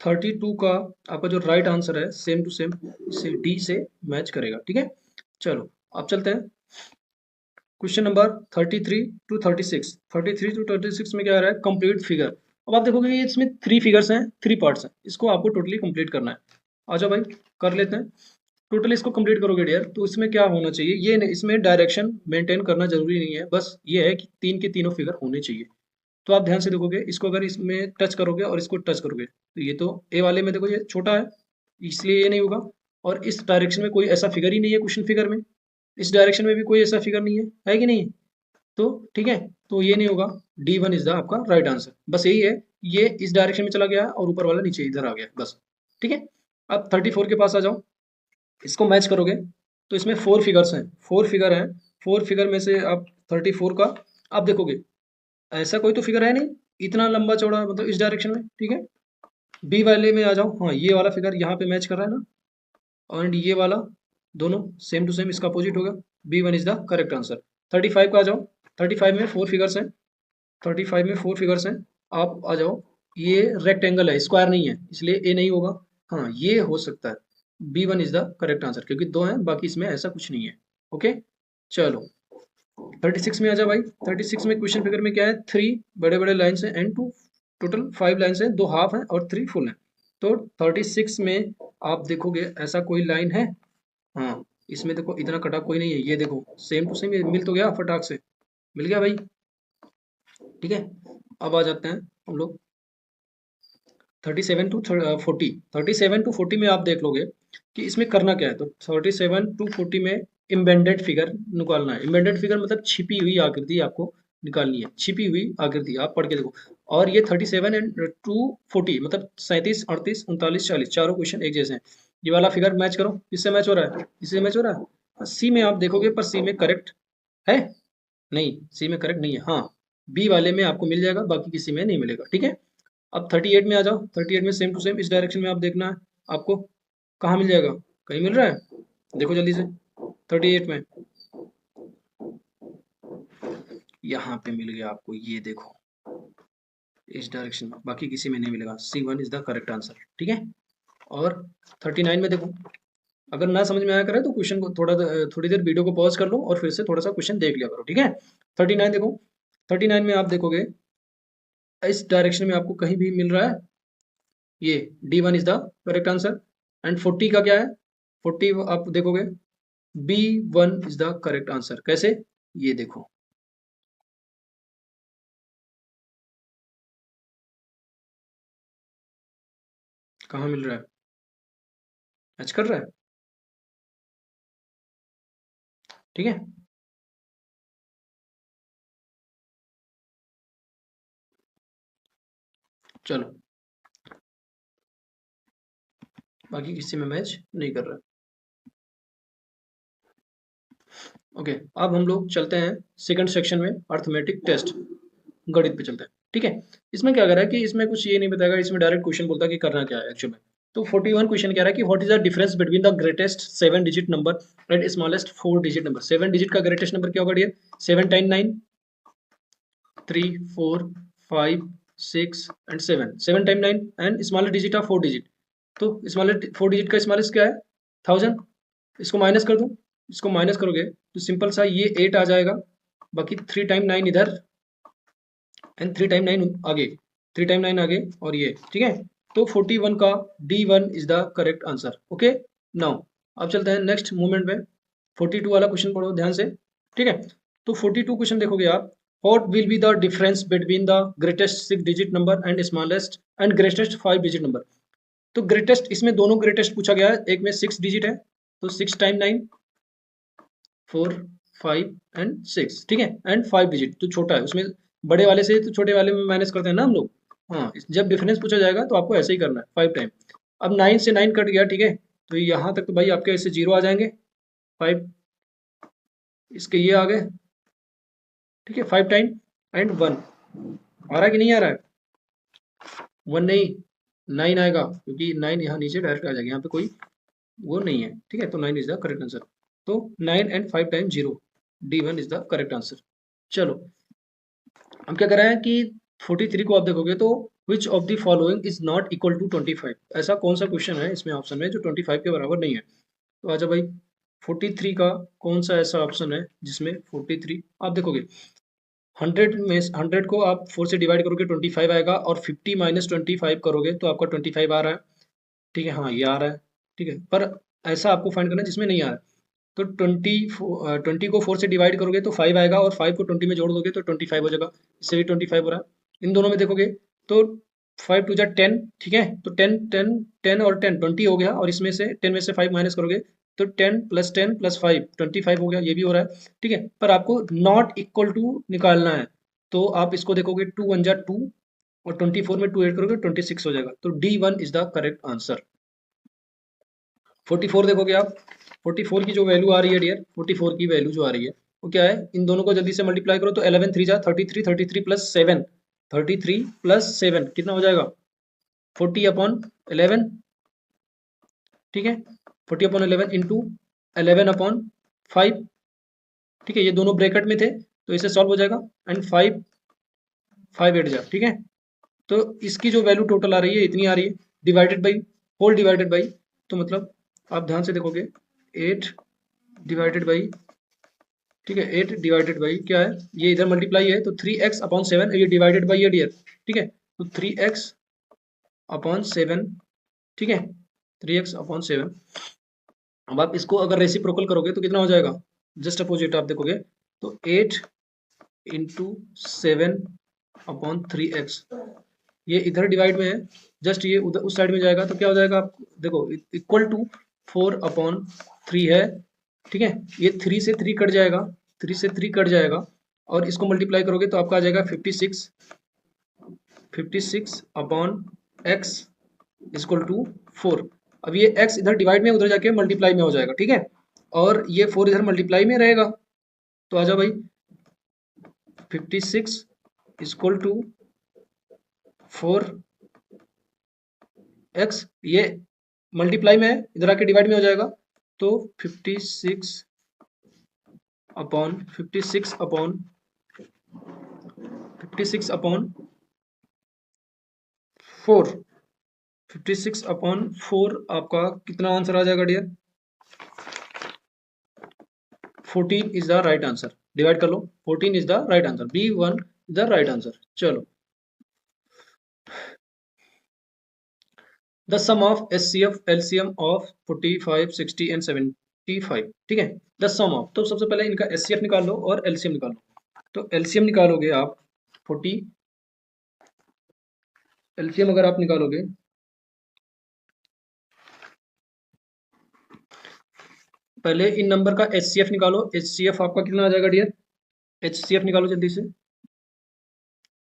32 का आपका जो राइट आंसर है सेम टू सेम से डी से मैच करेगा। ठीक है, चलो अब चलते हैं क्वेश्चन नंबर 33 टू 36। 33 टू 36 में क्या आ रहा है, कंप्लीट फिगर। अब आप देखोगे ये इसमें 3 फिगर्स हैं, 3 पार्ट्स हैं, इसको आपको टोटली कंप्लीट करना है। आ जाओ भाई, कर लेते हैं। टोटली इसको कंप्लीट करोगे डियर, तो इसमें क्या होना चाहिए, ये नहीं, इसमें डायरेक्शन मेंटेन करना जरूरी नहीं है, बस ये है कि तीन के तीनों फिगर होने चाहिए। तो आप ध्यान से देखोगे, इसको अगर इसमें टच करोगे और इसको टच करोगे तो ये तो ए वाले में देखो ये छोटा है, इसलिए ये नहीं होगा। और इस डायरेक्शन में कोई ऐसा फिगर ही नहीं है क्वेश्चन फिगर में, इस डायरेक्शन में भी कोई ऐसा फिगर नहीं है कि नहीं। तो ठीक है, तो ये नहीं होगा। D1 इज द आपका राइट आंसर। बस यही है, ये इस डायरेक्शन में चला गया और ऊपर वाला नीचे इधर आ गया बस। ठीक है, अब 34 के पास आ जाओ, इसको मैच करोगे तो इसमें 4 फिगर्स हैं, 4 फिगर हैं। 4 फिगर में से आप 34 का आप देखोगे, ऐसा कोई तो फिगर है नहीं इतना लंबा चौड़ा, मतलब इस डायरेक्शन में। ठीक है, बी वाले में आ जाओ, हाँ ये वाला फिगर यहाँ पे मैच कर रहा है ना, एंड ये वाला, दोनों सेम टू सेम इसका अपोजिट होगा। B1 is the correct answer. 35 का आ जाओ, 35 में 4 फिगर्स हैं, 35 में 4 फिगर्स हैं। आप आ जाओ, ये रेक्टेंगल है, स्क्वायर नहीं है, इसलिए ए नहीं होगा। हाँ ये हो सकता है, B1 is the correct answer, क्योंकि दो हैं, बाकी इसमें ऐसा कुछ नहीं है। ओके, चलो 36 में आ जाओ भाई। 36 में क्वेश्चन फिगर में क्या है, 3 बड़े बड़े लाइन्स हैं एंड 2 टोटल 5 लाइन्स हैं, 2 हाफ हैं और 3 फुल हैं। तो 36 में आप देखोगे ऐसा कोई लाइन है, हाँ इसमें देखो इतना कटा कोई नहीं है, ये देखो सेम टू सेम, ये मिल तो गया फटाक से, मिल गया भाई। ठीक है, अब आ जाते हैं हम लोग 37 टू 40। 37 टू 40 में आप देख लोगे कि इसमें करना क्या है। तो 37 टू 40 में इम्बेडेड फिगर निकालना है। इम्बेडेड फिगर मतलब छिपी हुई आकृति आपको निकालनी है, छिपी हुई आकृति आप पढ़ के देखो। और ये 37 एंड टू 40 मतलब 37, 38, 39, 40 चारों क्वेश्चन एक जैसे हैं। ये वाला फिगर मैच करो, किससे मैच हो रहा है, इससे मैच हो रहा है। सी में आप देखोगे, पर सी में करेक्ट है नहीं, सी में करेक्ट नहीं है। हाँ, बी वाले में आपको मिल जाएगा, बाकी किसी में नहीं मिलेगा। ठीक है, अब 38 में आ जाओ। 38 में सेम टू सेम इस डायरेक्शन में आप देखना है आपको, कहाँ मिल जाएगा, कहीं मिल रहा है, देखो जल्दी से। 38 में यहाँ पे मिल गया आपको, ये देखो इस डायरेक्शन में, बाकी किसी में नहीं मिलेगा। C1 is the correct answer. ठीक है, और 39 में देखो, अगर ना समझ में आया करे तो क्वेश्चन को थोड़ी देर वीडियो को पॉज कर लो और फिर से थोड़ा सा क्वेश्चन देख लिया करो। ठीक है, 39 देखो, 39 में आप देखोगे इस डायरेक्शन में आपको कहीं भी मिल रहा है, ये D1 is the correct answer. And 40 का क्या है, 40 आप देखोगे B1 is the correct answer. कैसे, ये देखो, कहाँ मिल रहा है, मैच कर रहा है। ठीक है, चलो बाकी किसी में मैच नहीं कर रहा। ओके, अब हम लोग चलते हैं सेकंड सेक्शन में, अर्थमेटिक टेस्ट, गणित पे चलते हैं। ठीक है, इसमें क्या कर रहा है कि इसमें कुछ ये नहीं बताएगा, इसमें डायरेक्ट क्वेश्चन बोलता है कि करना क्या है एक्चुअली में। तो 41 क्वेश्चन कह रहा है कि what is the difference between the greatest 7 digit number and smallest 4 digit number. 7 digit का ग्रेटेस्ट नंबर क्या होगा dear? 7 time 9, 3, 4, 5, 6 and 7। 7 time 9 and smallest digit of 4 digit. तो स्मॉलेस्ट 4 डिजिट का स्मॉलेस्ट क्या है? 1000। इसको माइनस कर दूं, इसको माइनस करोगे तो सिंपल सा ये 8 आ जाएगा, बाकी 3 टाइम 9 इधर एंड 3 टाइम 9 आगे, 3 टाइम 9 आगे और ये, ठीक है। तो 41 का D1 is the correct answer. Okay, now अब चलते हैं नेक्स्ट मूवमेंट पे। 42 वाला क्वेश्चन पढ़ो ध्यान से, ठीक है। तो 42 क्वेश्चन देखोगे आप, what will be the difference between the greatest 6 digit number and smallest and greatest 5 digit number. तो ग्रेटेस्ट, इसमें दोनों ग्रेटेस्ट पूछा गया है, एक में 6 डिजिट है तो 6 टाइम 9, 4, 5 एंड 6, ठीक है, एंड 5 डिजिट तो छोटा है उसमें, बड़े वाले से तो छोटे वाले में माइनस करते हैं ना हम लोग। हाँ, जब डिफरेंस पूछा जाएगा तो आपको ऐसे ही करना है 5 टाइम। अब 9 से 9 कट गया, ठीक है, तो यहाँ तक तो भाई आपके ऐसे 0 आ जाएंगे, 5 इसके ये आ गए, ठीक है, 5 टाइम एंड 1 आ रहा है कि नहीं आ रहा है? 1 नहीं, 9 आएगा, क्योंकि 9 यहाँ नीचे डायरेक्ट आ जाएगा, यहाँ पे कोई वो नहीं है, ठीक है, तो 9 इज द करेक्ट आंसर। तो 9 and 5 time 0, D1 is the correct answer. चलो, हम क्या कर रहे हैं कि 43 को आप देखोगे तो which of the following is not equal to 25। ऐसा कौन सा क्वेश्चन है इसमें ऑप्शन में जो 25 के बराबर नहीं है? तो आजा भाई, 43 का कौन सा ऐसा ऑप्शन है जिसमें 43 आप देखोगे, 100 में 100 को आप 4 से डिवाइड करोगे 25 आएगा, और 50 माइनस 25 करोगे तो आपका 25 आ रहा है, ठीक है, हाँ ये आ रहा है, ठीक है, पर ऐसा आपको फाइंड करना है जिसमें नहीं आ रहा है। तो 20 को 4 से डिवाइड करोगे तो 5 आएगा, और 5 को 20 में जोड़ दोगे तो 25 हो जाएगा, इससे भी 25 हो रहा है। इन दोनों में देखोगे तो 5 टू जा 10, ठीक है, तो 10 10 10 और 10 20 हो गया, और इसमें से 10 में से 5 माइनस करोगे तो 10 प्लस 10 प्लस 5 25 हो गया, ये भी हो रहा है, ठीक है, पर आपको नॉट इक्वल टू निकालना है। तो आप इसको देखोगे 2 1 जा 2, और 24 में 2 ऐड करोगे 26 हो जाएगा, तो D1 is the correct answer. 44 देखोगे आप, 44 की जो वैल्यू आ रही है डियर, 44 की वैल्यू जो आ रही है वो क्या है, इन दोनों को जल्दी से मल्टीप्लाई करो तो 11 3 जा 33, 33 प्लस 7, 33 प्लस 7 कितना हो जाएगा? 40 अपॉन 11, ठीक है, 40 अपॉन 11 इंटू 11 अपॉन 5, ठीक है, ये दोनों ब्रैकेट में थे तो इसे सॉल्व हो जाएगा, एंड 5 5 8 जा, ठीक है। तो इसकी जो वैल्यू टोटल आ रही है इतनी आ रही है, divided by, whole divided by, तो मतलब आप ध्यान से देखोगे 8 डिवाइडेड बाई, ठीक है, 8 डिवाइडेड बाई क्या है, ये इधर मल्टीप्लाई है तो 3x अपॉन 7, ये डिवाइडेड बाई है डियर, ठीक है, तो 3x अपॉन 7, ठीक है, 3x अपॉन 7। अब आप इसको अगर रेसिप्रोकल करोगे तो कितना हो जाएगा, जस्ट अपोजिट आप देखोगे तो 8 इंटू 7 अपॉन 3x, ये इधर डिवाइड में है, जस्ट ये उधर उस साइड में जाएगा तो क्या हो जाएगा, आप देखो इक्वल टू 4 अपॉन 3 है, ठीक है, ये 3 से 3 कट जाएगा, 3 से 3 कट जाएगा, और इसको मल्टीप्लाई करोगे तो आपका आ जाएगा 56, 56 अपॉन x इक्वल टू 4। अब ये x इधर डिवाइड में, उधर जाके मल्टीप्लाई में हो जाएगा, ठीक है, और ये 4 इधर मल्टीप्लाई में रहेगा, तो आ जाओ भाई 56 इक्वल टू 4x, ये मल्टीप्लाई में है, इधर आके डिवाइड में हो जाएगा, तो 56 अपॉन 56 अपॉन 56 अपॉन 4, 56 अपॉन 4 आपका कितना आंसर आ जाएगा dear? 14 is the right answer, divide कर लो, 14 is the right answer, B1 is the right answer. चलो, the sum of HCF LCM of 45 60 and 75, ठीक है, द सम ऑफ, तो सबसे पहले इनका HCF निकाल लो और LCM निकाल लो। तो LCM निकालोगे आप 40, LCM अगर आप निकालोगे, पहले इन नंबर का HCF निकालो, HCF आपका कितना आ जाएगा डियर? HCF निकालो जल्दी से,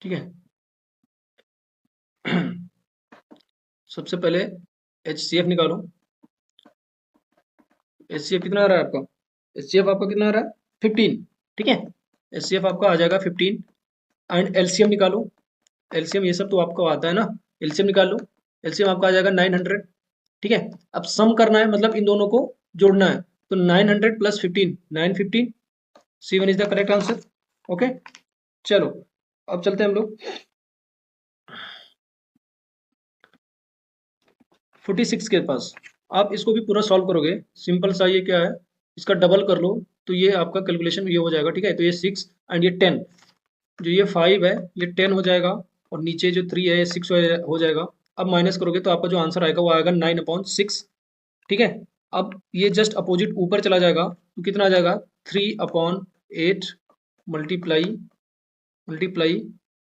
ठीक है। सबसे पहले HCF निकालो, HCF कितना आ रहा है आपका? HCF आपका कितना आ रहा है? 15। ठीक है, HCF आपका आ जाएगा 15। एंड LCM निकालो। LCM ये सब तो आपको आता है ना, LCM निकाल लो। LCM आपका आ जाएगा 900। ठीक है, अब सम करना है, मतलब इन दोनों को जोड़ना है। तो 900 plus 15, 915। C1 is the correct answer. Okay, चलो अब चलते हैं हम लोग 46 के पास। आप इसको भी पूरा सॉल्व करोगे, सिंपल सा ये क्या है, इसका डबल कर लो तो ये आपका कैलकुलेशन ये हो जाएगा। ठीक है, तो ये 6 एंड ये 10, जो ये 5 है ये 10 हो जाएगा, और नीचे जो 3 है ये 6 हो जाएगा। अब माइनस करोगे तो आपका जो आंसर आएगा वो आएगा 9/6। ठीक है, अब ये जस्ट अपोजिट ऊपर चला जाएगा तो कितना आ जाएगा? 3/8 मल्टीप्लाई मल्टीप्लाई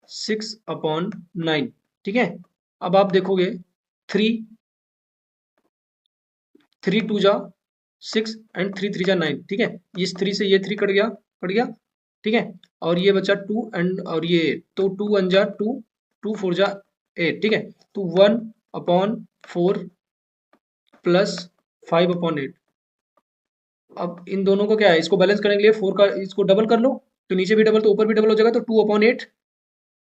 6/9। ठीक है, अब आप देखोगे 3 3 2 जा 6 एंड 3 3 जा 9। ठीक है, इस 3 से ये 3 कट गया, कट गया। ठीक है, और ये बचा 2 एंड और ये, तो 2 1 जा 2, 2 4 जा 8। ठीक है, तो 1/4 प्लस 5/8। अब इन दोनों को क्या है, इसको बैलेंस करने के लिए 4 का इसको डबल कर लो, तो नीचे भी डबल तो ऊपर भी डबल हो जाएगा, तो 2/8।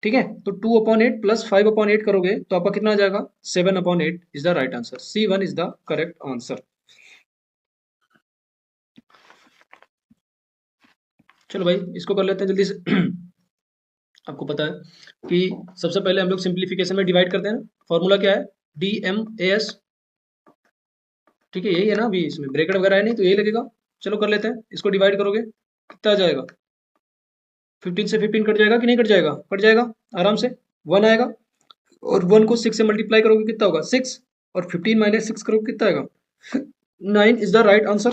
ठीक है, तो 2/8 प्लस 5/8 करोगे तो आपका कितना आ जाएगा? 7/8 is the right answer. C1 is the correct answer. चलो भाई इसको कर लेते हैं जल्दी से। आपको पता है कि सबसे पहले हम लोग सिंप्लीफिकेशन में डिवाइड करते हैं ना। फॉर्मूला क्या है? DMAS। ठीक है, यही है ना, अभी इसमें ब्रैकेट वगैरह है नहीं तो यही लगेगा। चलो कर लेते हैं, इसको डिवाइड करोगे कितना आ जाएगा? 15 से 15 कट जाएगा कि नहीं कट जाएगा? कट जाएगा आराम से, 1 आएगा। और 1 को 6 से मल्टीप्लाई करोगे कितना होगा? 6। और 15 माइनस 6 करोगे कितना आएगा? 9 इज द राइट आंसर।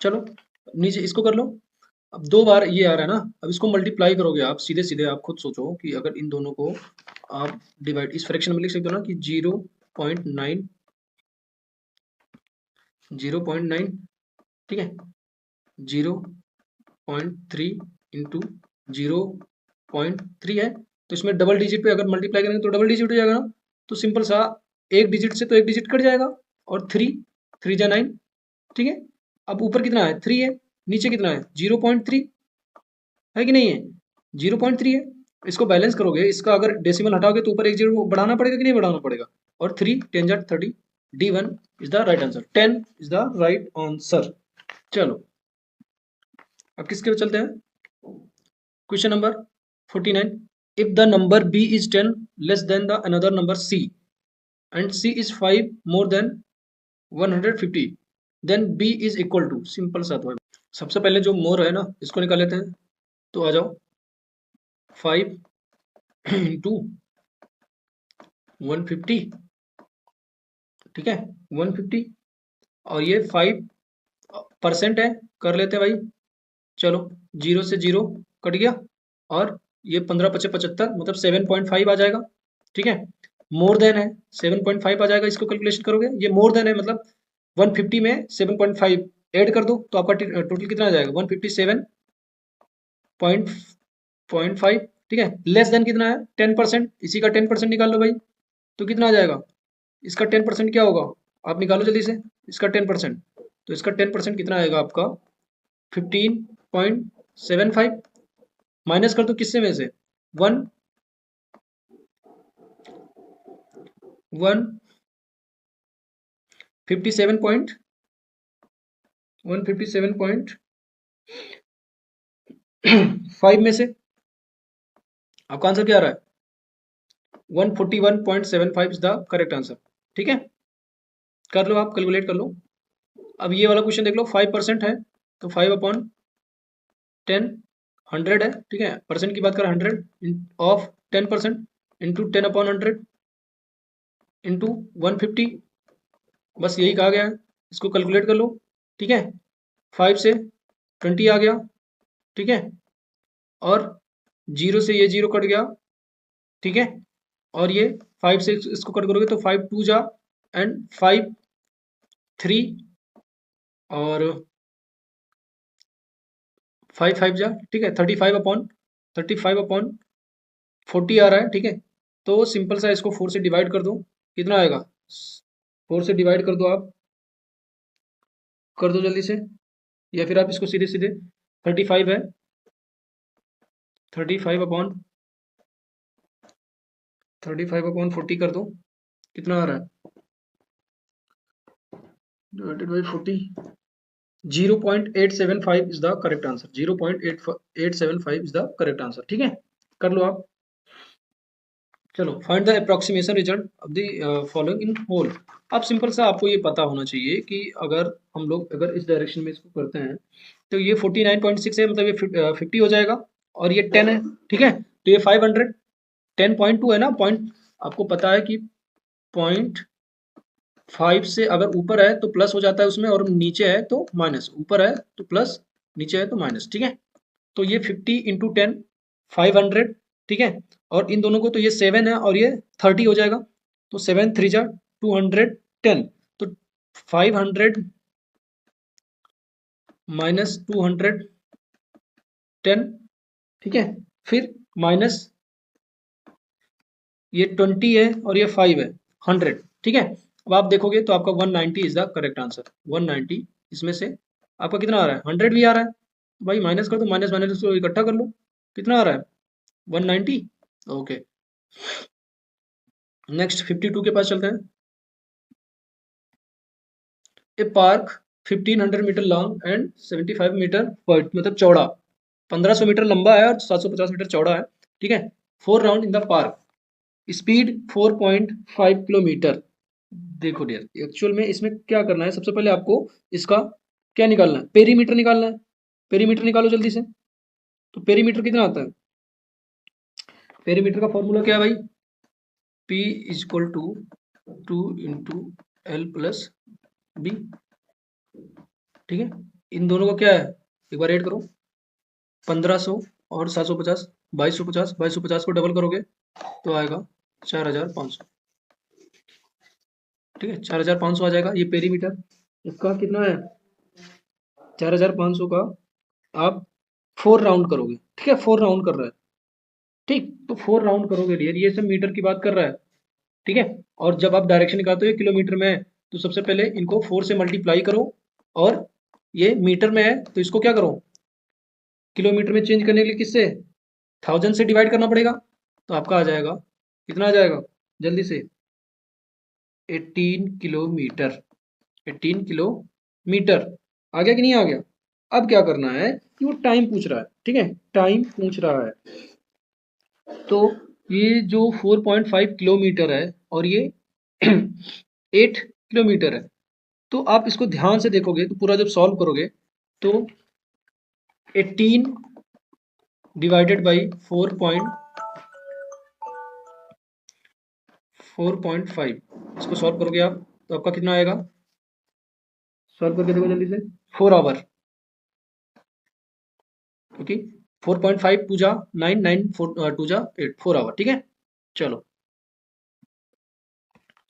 चलो नीचे इसको कर लो। अब 2 बार ये आ रहा है ना, अब इसको मल्टीप्लाई करोगे आप सीधे सीधे। आप खुद सोचो कि अगर इन दोनों को आप डिवाइड, इस फ्रैक्शन में लिख सकते हो ना कि 0.9, 0.9। ठीक है, 0.3 इंटू 0.3 है, तो इसमें डबल डिजिट पे अगर मल्टीप्लाई करेंगे तो डबल डिजिट हो जाएगा ना। तो सिंपल सा, एक डिजिट से तो एक डिजिट कट जाएगा, और 3 3 जा 9। ठीक है, अब ऊपर कितना है? 3 है, नीचे कितना है? 0.3 है कि नहीं है? 0.3 है। इसको बैलेंस करोगे, इसका अगर डेसिमल हटाओगे तो ऊपर एक जीरो बढ़ाना पड़ेगा कि नहीं बढ़ाना पड़ेगा? और 3 10 जा 30। D1 is the right answer. 10 is the right answer. चलो अब किसके पे चलते हैं? Question number 49। If the number b is 10 less than the another number c and c is 5 more than 150, then b is equal to, simple सा तो है। सबसे पहले जो मोर है ना इसको निकाल लेते हैं, तो आ जाओ 5 इंटू 150। ठीक है, 150, और ये 5% है, कर लेते हैं भाई। चलो, 0 से 0 कट गया, और ये 15 पचे 75, मतलब 7.5 आ जाएगा। ठीक है, मोर देन है, 7.5 आ जाएगा। इसको कैलकुलेशन करोगे, ये मोर देन है मतलब 150 में 7.5 ऐड कर दो तो आपका टोटल कितना आ जाएगा? 157.5। ठीक है, लेस देन कितना है? 10%, इसी का 10% निकाल लो भाई, तो कितना आ जाएगा? इसका 10% क्या होगा? आप निकालो जल्दी से इसका 10%। तो इसका 10% कितना आएगा आपका? 15.75। माइनस कर दो किससे में से? वन 157.5 में से आपका आंसर क्या आ रहा है? 141.75 इज द करेक्ट आंसर। ठीक है, कर लो, आप कैलकुलेट कर लो। अब ये वाला क्वेश्चन देख लो, 5% है, तो 5/10 100 है। ठीक है, परसेंट की बात कर, 100 ऑफ 10% इंटू 10/100 इंटू 150। बस यही कहा गया है, इसको कैलकुलेट कर लो। ठीक है, 5 से 20 आ गया। ठीक है, और 0 से ये 0 कट गया। ठीक है, और ये 5 से इसको कट करोगे तो 5 2 जा एंड 5 3, और 5 5 जा। ठीक है, 35/40 आ रहा है। ठीक है, तो सिंपल सा इसको 4 से डिवाइड कर दो, कितना आएगा? 4 से डिवाइड कर दो आप, कर दो जल्दी से, या फिर आप इसको सीधे सीधे 35 है, 35/40 कर दो, कितना आ रहा है, divided by 40, 0.875 is the correct answer, 0.875 is the correct answer. ठीक है, कर लो आप। चलो, find the approximation result of the following in whole. अब सिंपल सा आपको ये पता होना चाहिए कि अगर हम लोग अगर इस डायरेक्शन में इसको करते हैं तो ये 49.6 है, मतलब ये 50 हो जाएगा, और ये 10 है। ठीक है, तो ये 500, 10.2 है ना पॉइंट, आपको पता है कि 0.5 से अगर ऊपर है तो प्लस हो जाता है उसमें, और नीचे है तो माइनस, ऊपर है तो प्लस, नीचे है तो माइनस। ठीक है, तो ये 50 × 10, 500। ठीक है, और इन दोनों को तो ये 7 है और ये 30 हो जाएगा, तो 7 3 जा 210, तो 500 माइनस 210। ठीक है, फिर माइनस ये 20 है और ये 5 है, 100। ठीक है, अब आप देखोगे तो आपका 190 इज द करेक्ट आंसर। 190 इसमें से आपका कितना आ रहा है, 100 भी आ रहा है, तो भाई माइनस कर दो, माइनस माइनस उसको इकट्ठा कर लो, कितना आ रहा है, 190। ओके, नेक्स्ट 52 के पास चलते हैं। A park 1500 metre long and 75 metre wide, मतलब चौड़ा, 1500 मीटर लंबा है और 750 मीटर चौड़ा है। ठीक है, 4 round in the park, speed 4.5 kilometre. देखो डियर, एक्चुअल में इसमें क्या करना है, सबसे पहले आपको इसका क्या निकालना है, पेरीमीटर निकालना है। पेरीमीटर निकालो जल्दी से। तो पेरीमीटर कितना आता है, पेरीमीटर का फॉर्मूला क्या है भाई, P equal to 2 × L plus B. ठीक है, इन दोनों का क्या है, एक बार ऐड करो, 1500 और 750, 2250, 2250 को डबल करोगे तो आएगा 4500। ठीक है, 4500 आ जाएगा, ये पेरीमीटर इसका कितना है, 4500 का आप 4 राउंड करोगे। ठीक है, 4 राउंड कर रहा है, ठीक, तो 4 राउंड करोगे डियर, ये सब मीटर की बात कर रहा है। ठीक है, और जब आप डायरेक्शन निकालते हो ये किलोमीटर में है, तो सबसे पहले इनको 4 से मल्टीप्लाई करो, और ये मीटर में है तो इसको क्या करो, किलोमीटर में चेंज करने के लिए किससे, 1000 से डिवाइड करना पड़ेगा, तो आपका आ जाएगा, कितना आ जाएगा जल्दी से, 18 किलोमीटर। 18 किलोमीटर आ गया कि नहीं आ गया। अब क्या करना है कि वो टाइम पूछ रहा है, ठीक है, टाइम पूछ रहा है, तो ये जो 4.5 किलोमीटर है और ये 8 किलोमीटर है, तो आप इसको ध्यान से देखोगे तो पूरा जब सॉल्व करोगे तो 18 डिवाइडेड बाई 4.5, इसको सॉल्व करोगे आप तो आपका कितना आएगा, सॉल्व करके देखो जल्दी से, 4 आवर। ओके, 4.5 टू जा 9, 9 4 टू जा 8, 4 आवर। ठीक है, चलो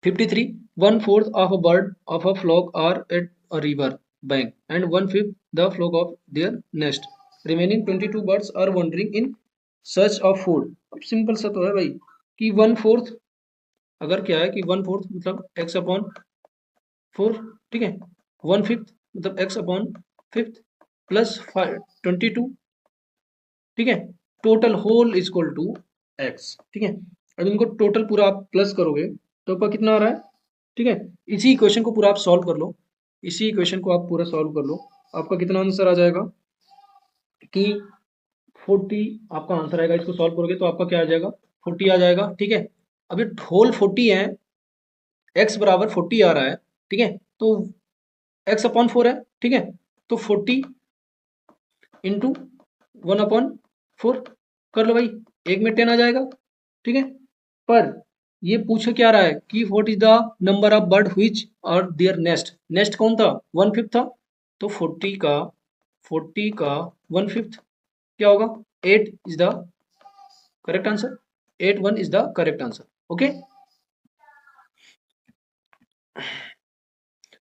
53, 1/4 of a bird of a flock are at a river bank and 1/5 the flock of their nest, remaining 22 birds are wandering in search of food। अब सिंपल सा तो है भाई कि 1/4, अगर क्या है कि 1/4 मतलब x/4, ठीक है, 1/5 मतलब x/5 प्लस 22, ठीक है, total whole is equal to x। ठीक है, अब इनको टोटल पूरा आप प्लस करोगे तो आपका कितना आ रहा है। ठीक है, इसी इक्वेशन को पूरा आप सॉल्व कर लो, इसी इक्वेशन को आप पूरा सॉल्व कर लो, आपका कितना आंसर आ जाएगा कि 40 आपका आंसर आएगा। इसको सॉल्व करोगे तो आपका क्या आ जाएगा, 40 आ जाएगा। ठीक है, अभी होल 40 है, x बराबर 40 आ रहा है। ठीक है, तो x/4 है। ठीक है, तो 40 इंटू 1/4 कर लो भाई, एक में 10 आ जाएगा। ठीक है, पर ये पूछ क्या रहा है कि what is the number of bird which और देयर नेस्ट, नेस्ट कौन था, 1/5 था, तो 40 का 1/5 क्या होगा, 8 is the correct answer, 81 is the correct answer. Okay,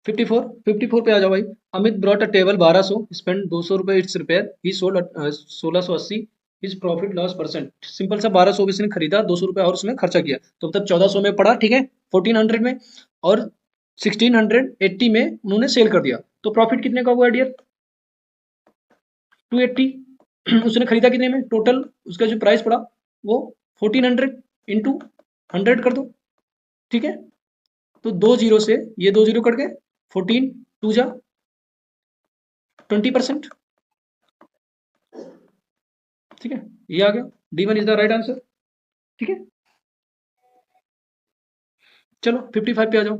54 पे आ जाओ भाई। Amit brought a table 1200, spend 200 रुपए it's repair, he sold 1680, his profit loss percent. Simple सा 1200 इसने खरीदा, 200 रुपए और उसने खर्चा किया, तो मतलब 1400 में पड़ा। ठीक है, 1400 में, और 1680 में उन्होंने सेल कर दिया, तो प्रॉफिट कितने का हुआ डियर? 280। उसने खरीदा कितने में? टोटल उसका जो प्राइस पड़ा वो 1400 इंटू 100 कर दो, ठीक है। तो 2 जीरो से ये 2 जीरो कट गए, 14 टू जा 20%, ठीक है। ये आ गया, D1 is the right answer, ठीक है। चलो 55 पे आ जाओ।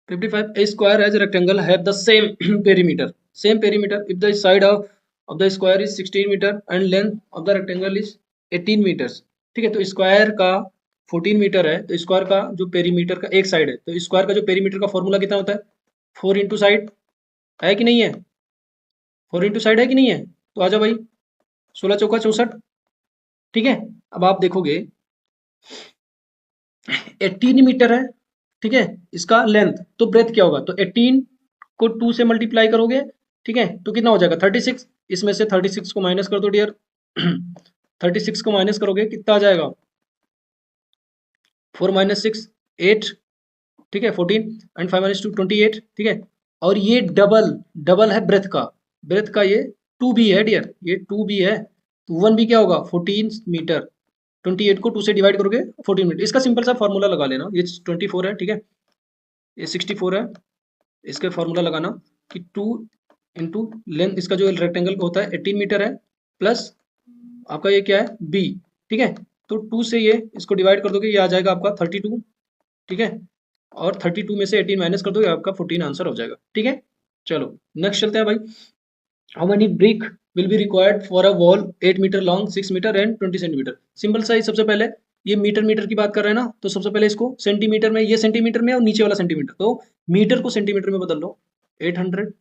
55, a square as a rectangle have the same perimeter, if the side of the square is 16 meter and length of the rectangle is 18 meters, ठीक है। तो स्क्वायर का 14 मीटर है, तो स्क्वायर का जो पेरीमीटर का एक साइड है, तो स्क्वायर का जो पेरीमीटर का फॉर्मूला कितना होता है? 4 इंटू साइड, है कि नहीं है? 4 इंटू साइड है कि नहीं है? तो आ जाओ भाई, 16 चौका 64, ठीक है। अब आप देखोगे 18 मीटर है, ठीक है, इसका लेंथ, तो ब्रेथ क्या होगा? तो 18 को 2 से मल्टीप्लाई करोगे, ठीक है, तो कितना हो जाएगा? 36। इसमें से 36 को माइनस कर दो डियर। 36 को माइनस करोगे कितना आ जाएगा? 4 माइनस 6 8, ठीक है, 14 एंड 5 माइनस 2 28, ठीक है। और ये डबल डबल है ब्रेथ का, ब्रेथ का ये 2 भी है डियर, ये 2 भी है, तो 1 भी क्या होगा? 14 मीटर। 28 को 2 से डिवाइड करोगे 14 मीटर। इसका सिंपल सा फॉर्मूला लगा लेना, ये 24 है, ठीक है, ये 64 है, इसके फॉर्मूला लगाना कि 2 इंटू लेंथ, इसका जो रेक्टेंगल होता है 18 मीटर है, प्लस आपका ये क्या है? बी, ठीक है। तो 2 से ये इसको डिवाइड कर दोगे, ये आ जाएगा आपका 32, ठीक है। और 32 में से 18 माइनस कर दोगे, आपका 14 आंसर हो जाएगा, ठीक है। चलो नेक्स्ट चलते हैं भाई। How many brick will be required for a wall 8 metre long, 6 metre and 20 centimetre? Simple सा ही, सबसे पहले ये मीटर मीटर की बात कर रहे हैं ना, तो सबसे पहले इसको सेंटीमीटर में, ये सेंटीमीटर में और नीचे वाला सेंटीमीटर, तो मीटर को सेंटीमीटर में बदल लो। 800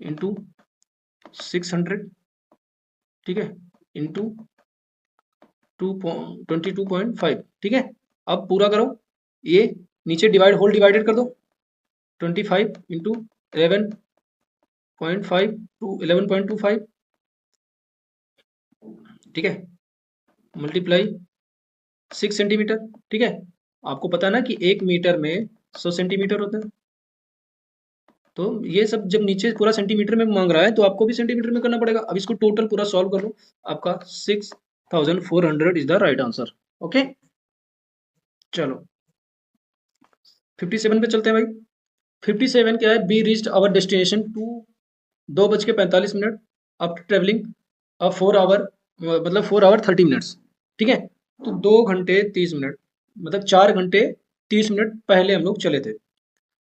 इंटू 600, ठीक है, इंटू 22.5, ठीक है। अब पूरा करो, ये नीचे डिवाइड, होल डिवाइडेड कर दो, 25 इंटू 11.5 टू 11.25, ठीक है, मल्टीप्लाई 6 सेंटीमीटर, ठीक है। आपको पता है ना कि 1 मीटर में 100 सेंटीमीटर होता है, तो ये सब जब नीचे पूरा सेंटीमीटर में मांग रहा है, तो आपको भी सेंटीमीटर में करना पड़ेगा। अब इसको टोटल पूरा सॉल्व कर लो, आपका 6400 is the right answer, okay. चलो 57 पे चलते हैं भाई। 57 क्या है? Be reached our destination to 2:45 after travelling a 4 hour, मतलब 4 आवर 30 मिनट्स, ठीक है। तो 2 घंटे 30 मिनट, मतलब 4 घंटे 30 मिनट पहले हम लोग चले थे।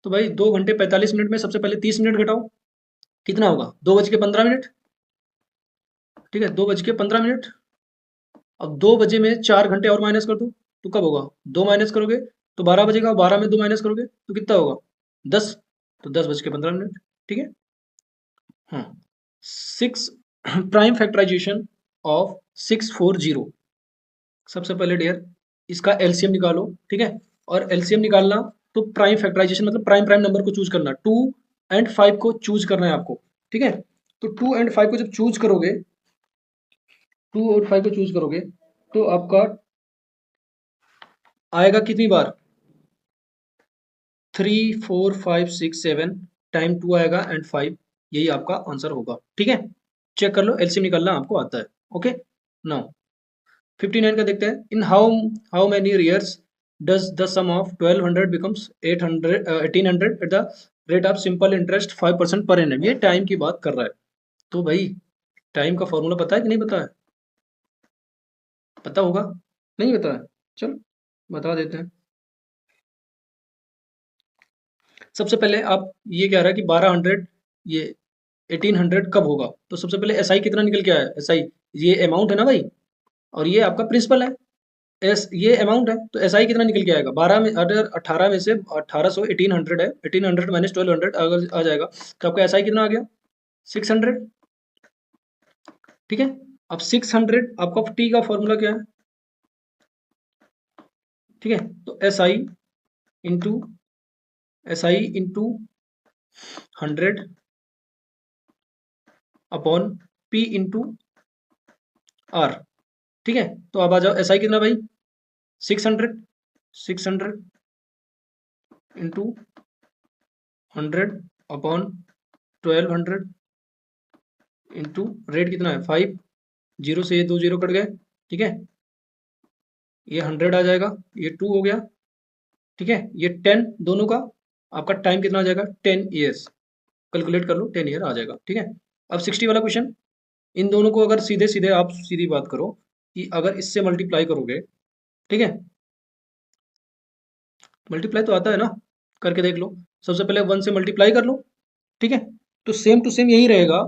तो भाई 2 घंटे 45 मिनट में सबसे पहले 30 मिनट घटाओ, कितना होगा? 2:15, ठीक है, 2:15। अब 2 बजे में 4 घंटे और माइनस कर दो, तो कब होगा? 2 माइनस करोगे तो 12 बजेगा, 12 में 2 माइनस करोगे तो कितना होगा? 10, तो 10:15, ठीक है। हाँ, 6 प्राइम फैक्टराइजेशन ऑफ 640। सबसे पहले डियर इसका एलसीएम निकालो, ठीक है। और एलसीएम निकालना, तो प्राइम फैक्टराइजेशन मतलब प्राइम प्राइम नंबर को चूज करना, 2 एंड 5 को चूज करना है आपको, ठीक है। तो 2 एंड 5 को जब चूज करोगे, 2 और 5 को चूज करोगे, तो आपका आएगा कितनी बार? 3 4 5 6 7 टाइम 2 आएगा एंड 5, यही आपका आंसर होगा, ठीक है। चेक कर लो, एलसीएम निकालना आपको आता है, ओके। नाउ 59 का देखते हैं। In how how many years does the sum of 1200 becomes 800 1800 at the rate of simple interest 5% per annum? ये टाइम की बात कर रहा है, तो भाई टाइम का फॉर्मूला पता है कि नहीं पता है? पता होगा, नहीं पता है? चलो बता देते हैं। सबसे पहले आप, ये कह रहा है कि 1200, ये 1800 कब होगा? तो सबसे पहले एसआई कितना निकल के आया? एसआई ये अमाउंट है ना भाई, और ये आपका प्रिंसिपल है, एस ये अमाउंट है, तो एसआई कितना निकल के आएगा? 12 में, अगर 18 में से 1800 1800 है, 1800 माइनस 1200 अगर आ जाएगा, तो आपका एसआई कितना आ गया? 600, ठीक है। अब 600, आपका टी का फॉर्मूला क्या है? ठीक है, तो into S I into 100 upon P into R, ठीक है। तो अब आ जाओ, एस आई कितना भाई? 600 इंटू 100/1200 इंटू रेट कितना है 5, 0 से ये 2 0 कट गए, ठीक है, ये 100 आ जाएगा, ये 2 हो गया, ठीक है, ये 10 दोनों का, आपका टाइम कितना आ जाएगा 10 ईयर्स, कैलकुलेट कर लो 10 ईयर आ जाएगा, ठीक है। अब 60 वाला क्वेश्चन, इन दोनों को अगर सीधे सीधे आप सीधी बात करो कि अगर इससे मल्टीप्लाई करोगे, ठीक है, मल्टीप्लाई तो आता है ना, करके देख लो, सबसे पहले 1 से मल्टीप्लाई कर लो, ठीक है, तो सेम टू सेम यही रहेगा,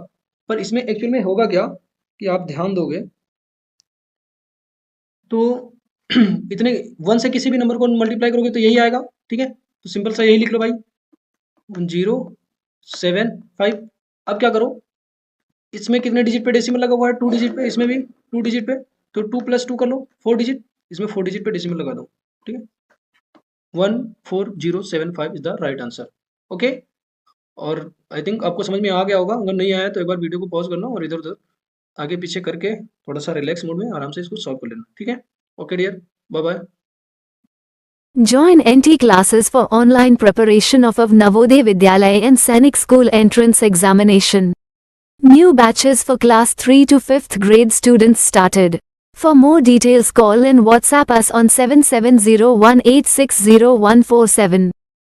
पर इसमें एक्चुअल में होगा क्या कि आप ध्यान दोगे तो इतने 1 से किसी भी नंबर को मल्टीप्लाई करोगे तो यही आएगा, ठीक है, तो सिंपल सा यही लिख लो भाई 1075। अब क्या करो, इसमें कितने डिजिट पे डेसिमल लगा हुआ है 2 डिजिट पे, इसमें भी 2 डिजिट पे, तो 2 + 2 कर लो 4 डिजिट, इसमें 4 डिजिट पे डेसिमल लगा दो, ठीक है, 14075 is the right answer. Okay, और आई थिंक आपको समझ में आ गया होगा, अगर नहीं आया तो एक बार वीडियो को पॉज करना और इधर उधर आगे पीछे करके थोड़ा सा रिलैक्स मूड में आराम से इसको सॉल्व कर लेना, ठीक है। Okay dear, bye bye.
Join NT classes for online preparation of Navodaya Vidyalaya and Sainik School entrance examination. New batches for class 3 to 5th grade students started. For more details call and WhatsApp us on 7701860147.